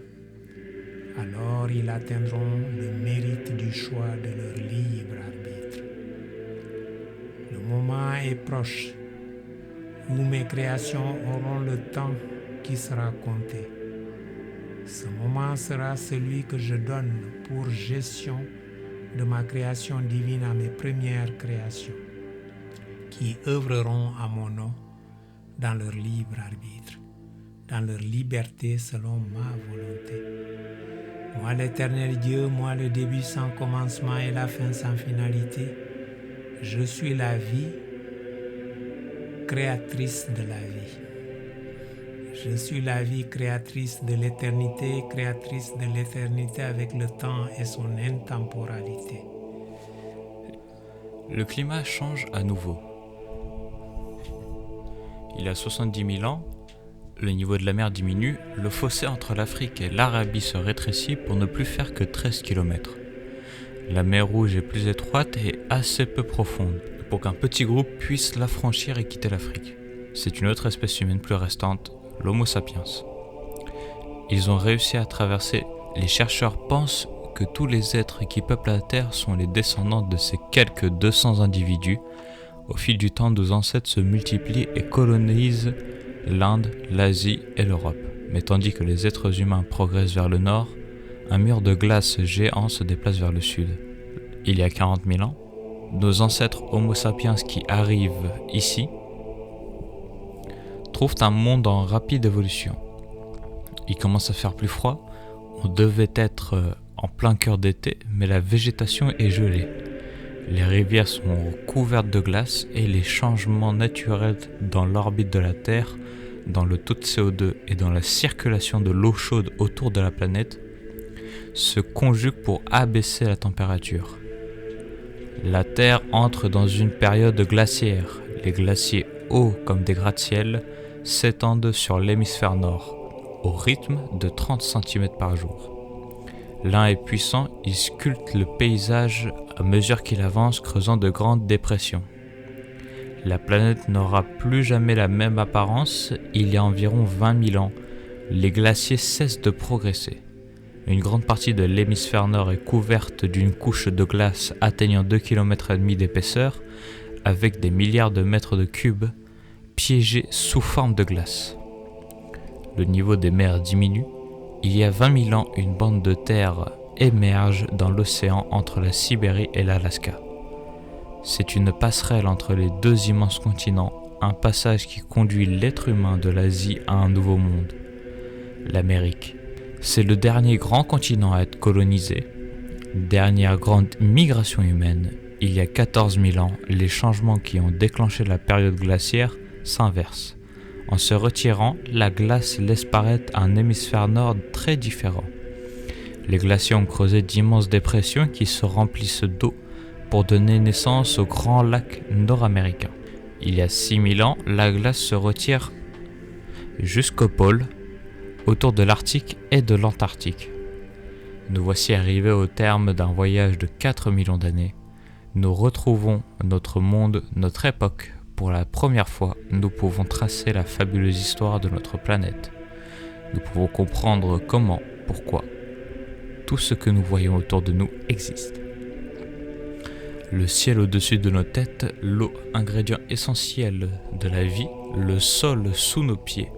alors ils atteindront le mérite du choix de leur libre arbitre. Le moment est proche où mes créations auront le temps qui sera compté. Ce moment sera celui que je donne pour gestion de ma création divine à mes premières créations, qui œuvreront à mon nom dans leur libre arbitre, dans leur liberté selon ma volonté. Moi l'Éternel Dieu, moi le début sans commencement et la fin sans finalité, je suis la vie, créatrice de la vie. Je suis la vie créatrice de l'éternité, créatrice de l'éternité avec le temps et son intemporalité.
Le climat change à nouveau. Il y a 70 000 ans, le niveau de la mer diminue, le fossé entre l'Afrique et l'Arabie se rétrécit pour ne plus faire que 13 km. La mer Rouge est plus étroite et assez peu profonde pour qu'un petit groupe puisse l'affranchir et quitter l'Afrique. C'est une autre espèce humaine plus restante, l'Homo sapiens. Ils ont réussi à traverser. Les chercheurs pensent que tous les êtres qui peuplent la Terre sont les descendants de ces quelques 200 individus. Au fil du temps, nos ancêtres se multiplient et colonisent l'Inde, l'Asie et l'Europe. Mais tandis que les êtres humains progressent vers le nord, un mur de glace géant se déplace vers le sud. Il y a 40 000 ans, nos ancêtres Homo sapiens qui arrivent ici trouvent un monde en rapide évolution. Il commence à faire plus froid, on devait être en plein cœur d'été, mais la végétation est gelée. Les rivières sont couvertes de glace et les changements naturels dans l'orbite de la Terre, dans le taux de CO2 et dans la circulation de l'eau chaude autour de la planète se conjuguent pour abaisser la température. La Terre entre dans une période glaciaire. Les glaciers hauts comme des gratte-ciel s'étendent sur l'hémisphère nord, au rythme de 30 cm par jour. L'un est puissant, il sculpte le paysage à mesure qu'il avance, creusant de grandes dépressions. La planète n'aura plus jamais la même apparence. Il y a environ 20 000 ans, les glaciers cessent de progresser. Une grande partie de l'hémisphère nord est couverte d'une couche de glace atteignant 2,5 km d'épaisseur, avec des milliards de mètres de cubes piégés sous forme de glace. Le niveau des mers diminue. Il y a 20 000 ans, une bande de terre émerge dans l'océan entre la Sibérie et l'Alaska. C'est une passerelle entre les deux immenses continents, un passage qui conduit l'être humain de l'Asie à un nouveau monde, l'Amérique. C'est le dernier grand continent à être colonisé. Dernière grande migration humaine. Il y a 14 000 ans, les changements qui ont déclenché la période glaciaire s'inversent. En se retirant, la glace laisse paraître un hémisphère nord très différent. Les glaciers ont creusé d'immenses dépressions qui se remplissent d'eau pour donner naissance au grand lac nord-américain. Il y a 6 000 ans, la glace se retire jusqu'au pôle, autour de l'Arctique et de l'Antarctique. Nous voici arrivés au terme d'un voyage de 4 millions d'années. Nous retrouvons notre monde, notre époque. Pour la première fois, nous pouvons tracer la fabuleuse histoire de notre planète. Nous pouvons comprendre comment, pourquoi, tout ce que nous voyons autour de nous existe. Le ciel au-dessus de nos têtes, l'eau, ingrédient essentiel de la vie, le sol sous nos pieds,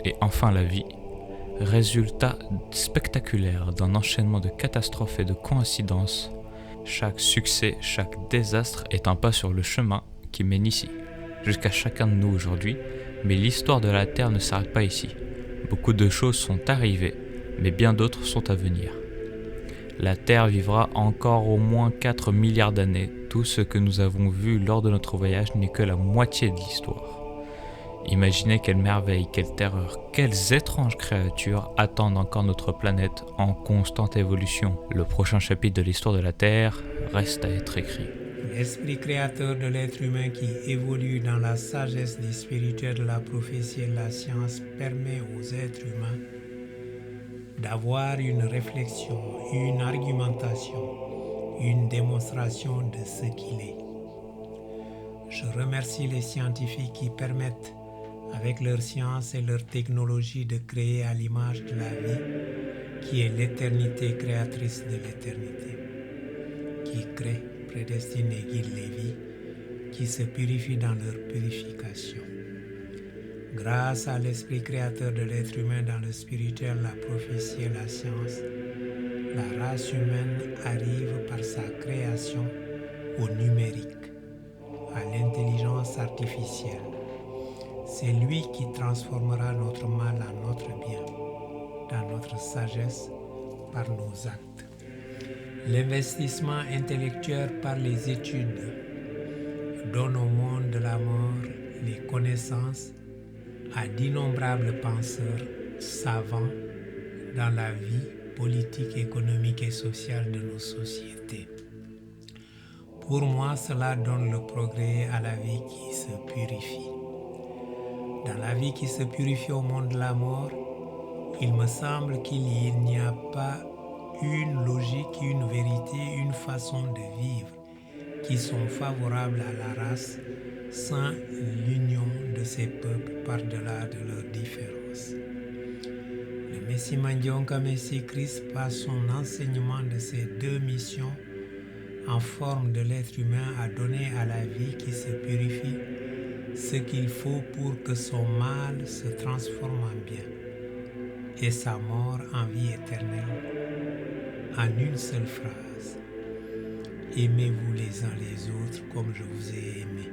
et enfin la vie, résultat spectaculaire d'un enchaînement de catastrophes et de coïncidences Chaque succès, chaque désastre est un pas sur le chemin qui mène ici, jusqu'à chacun de nous aujourd'hui, mais l'histoire de la Terre ne s'arrête pas ici. Beaucoup de choses sont arrivées, mais bien d'autres sont à venir. La Terre vivra encore au moins 4 milliards d'années. Tout ce que nous avons vu lors de notre voyage n'est que la moitié de l'histoire. Imaginez quelle merveille, quelle terreur, quelles étranges créatures attendent encore notre planète en constante évolution. Le prochain chapitre de l'histoire de la Terre reste à être écrit.
L'esprit créateur de l'être humain qui évolue dans la sagesse des spirituels de la prophétie et de la science permet aux êtres humains d'avoir une réflexion, une argumentation, une démonstration de ce qu'il est. Je remercie les scientifiques qui permettent, avec leur science et leur technologie, de créer à l'image de la vie, qui est l'éternité créatrice de l'éternité, qui crée, prédestine et guide les vies, qui se purifient dans leur purification. Grâce à l'esprit créateur de l'être humain dans le spirituel, la prophétie et la science, la race humaine arrive par sa création au numérique, à l'intelligence artificielle. C'est lui qui transformera notre mal en notre bien, dans notre sagesse, par nos actes. L'investissement intellectuel par les études donne au monde de la mort les connaissances à d'innombrables penseurs savants dans la vie politique, économique et sociale de nos sociétés. Pour moi, cela donne le progrès à la vie qui se purifie. Dans la vie qui se purifie au monde de la mort, il me semble qu'il n'y a pas une logique, une vérité, une façon de vivre qui sont favorables à la race sans l'union de ces peuples par-delà de leurs différences. Le Messie Mandionka Messie Christ passe son enseignement de ces deux missions en forme de l'être humain à donner à la vie qui se purifie ce qu'il faut pour que son mal se transforme en bien et sa mort en vie éternelle en une seule phrase. Aimez-vous les uns les autres comme je vous ai aimé.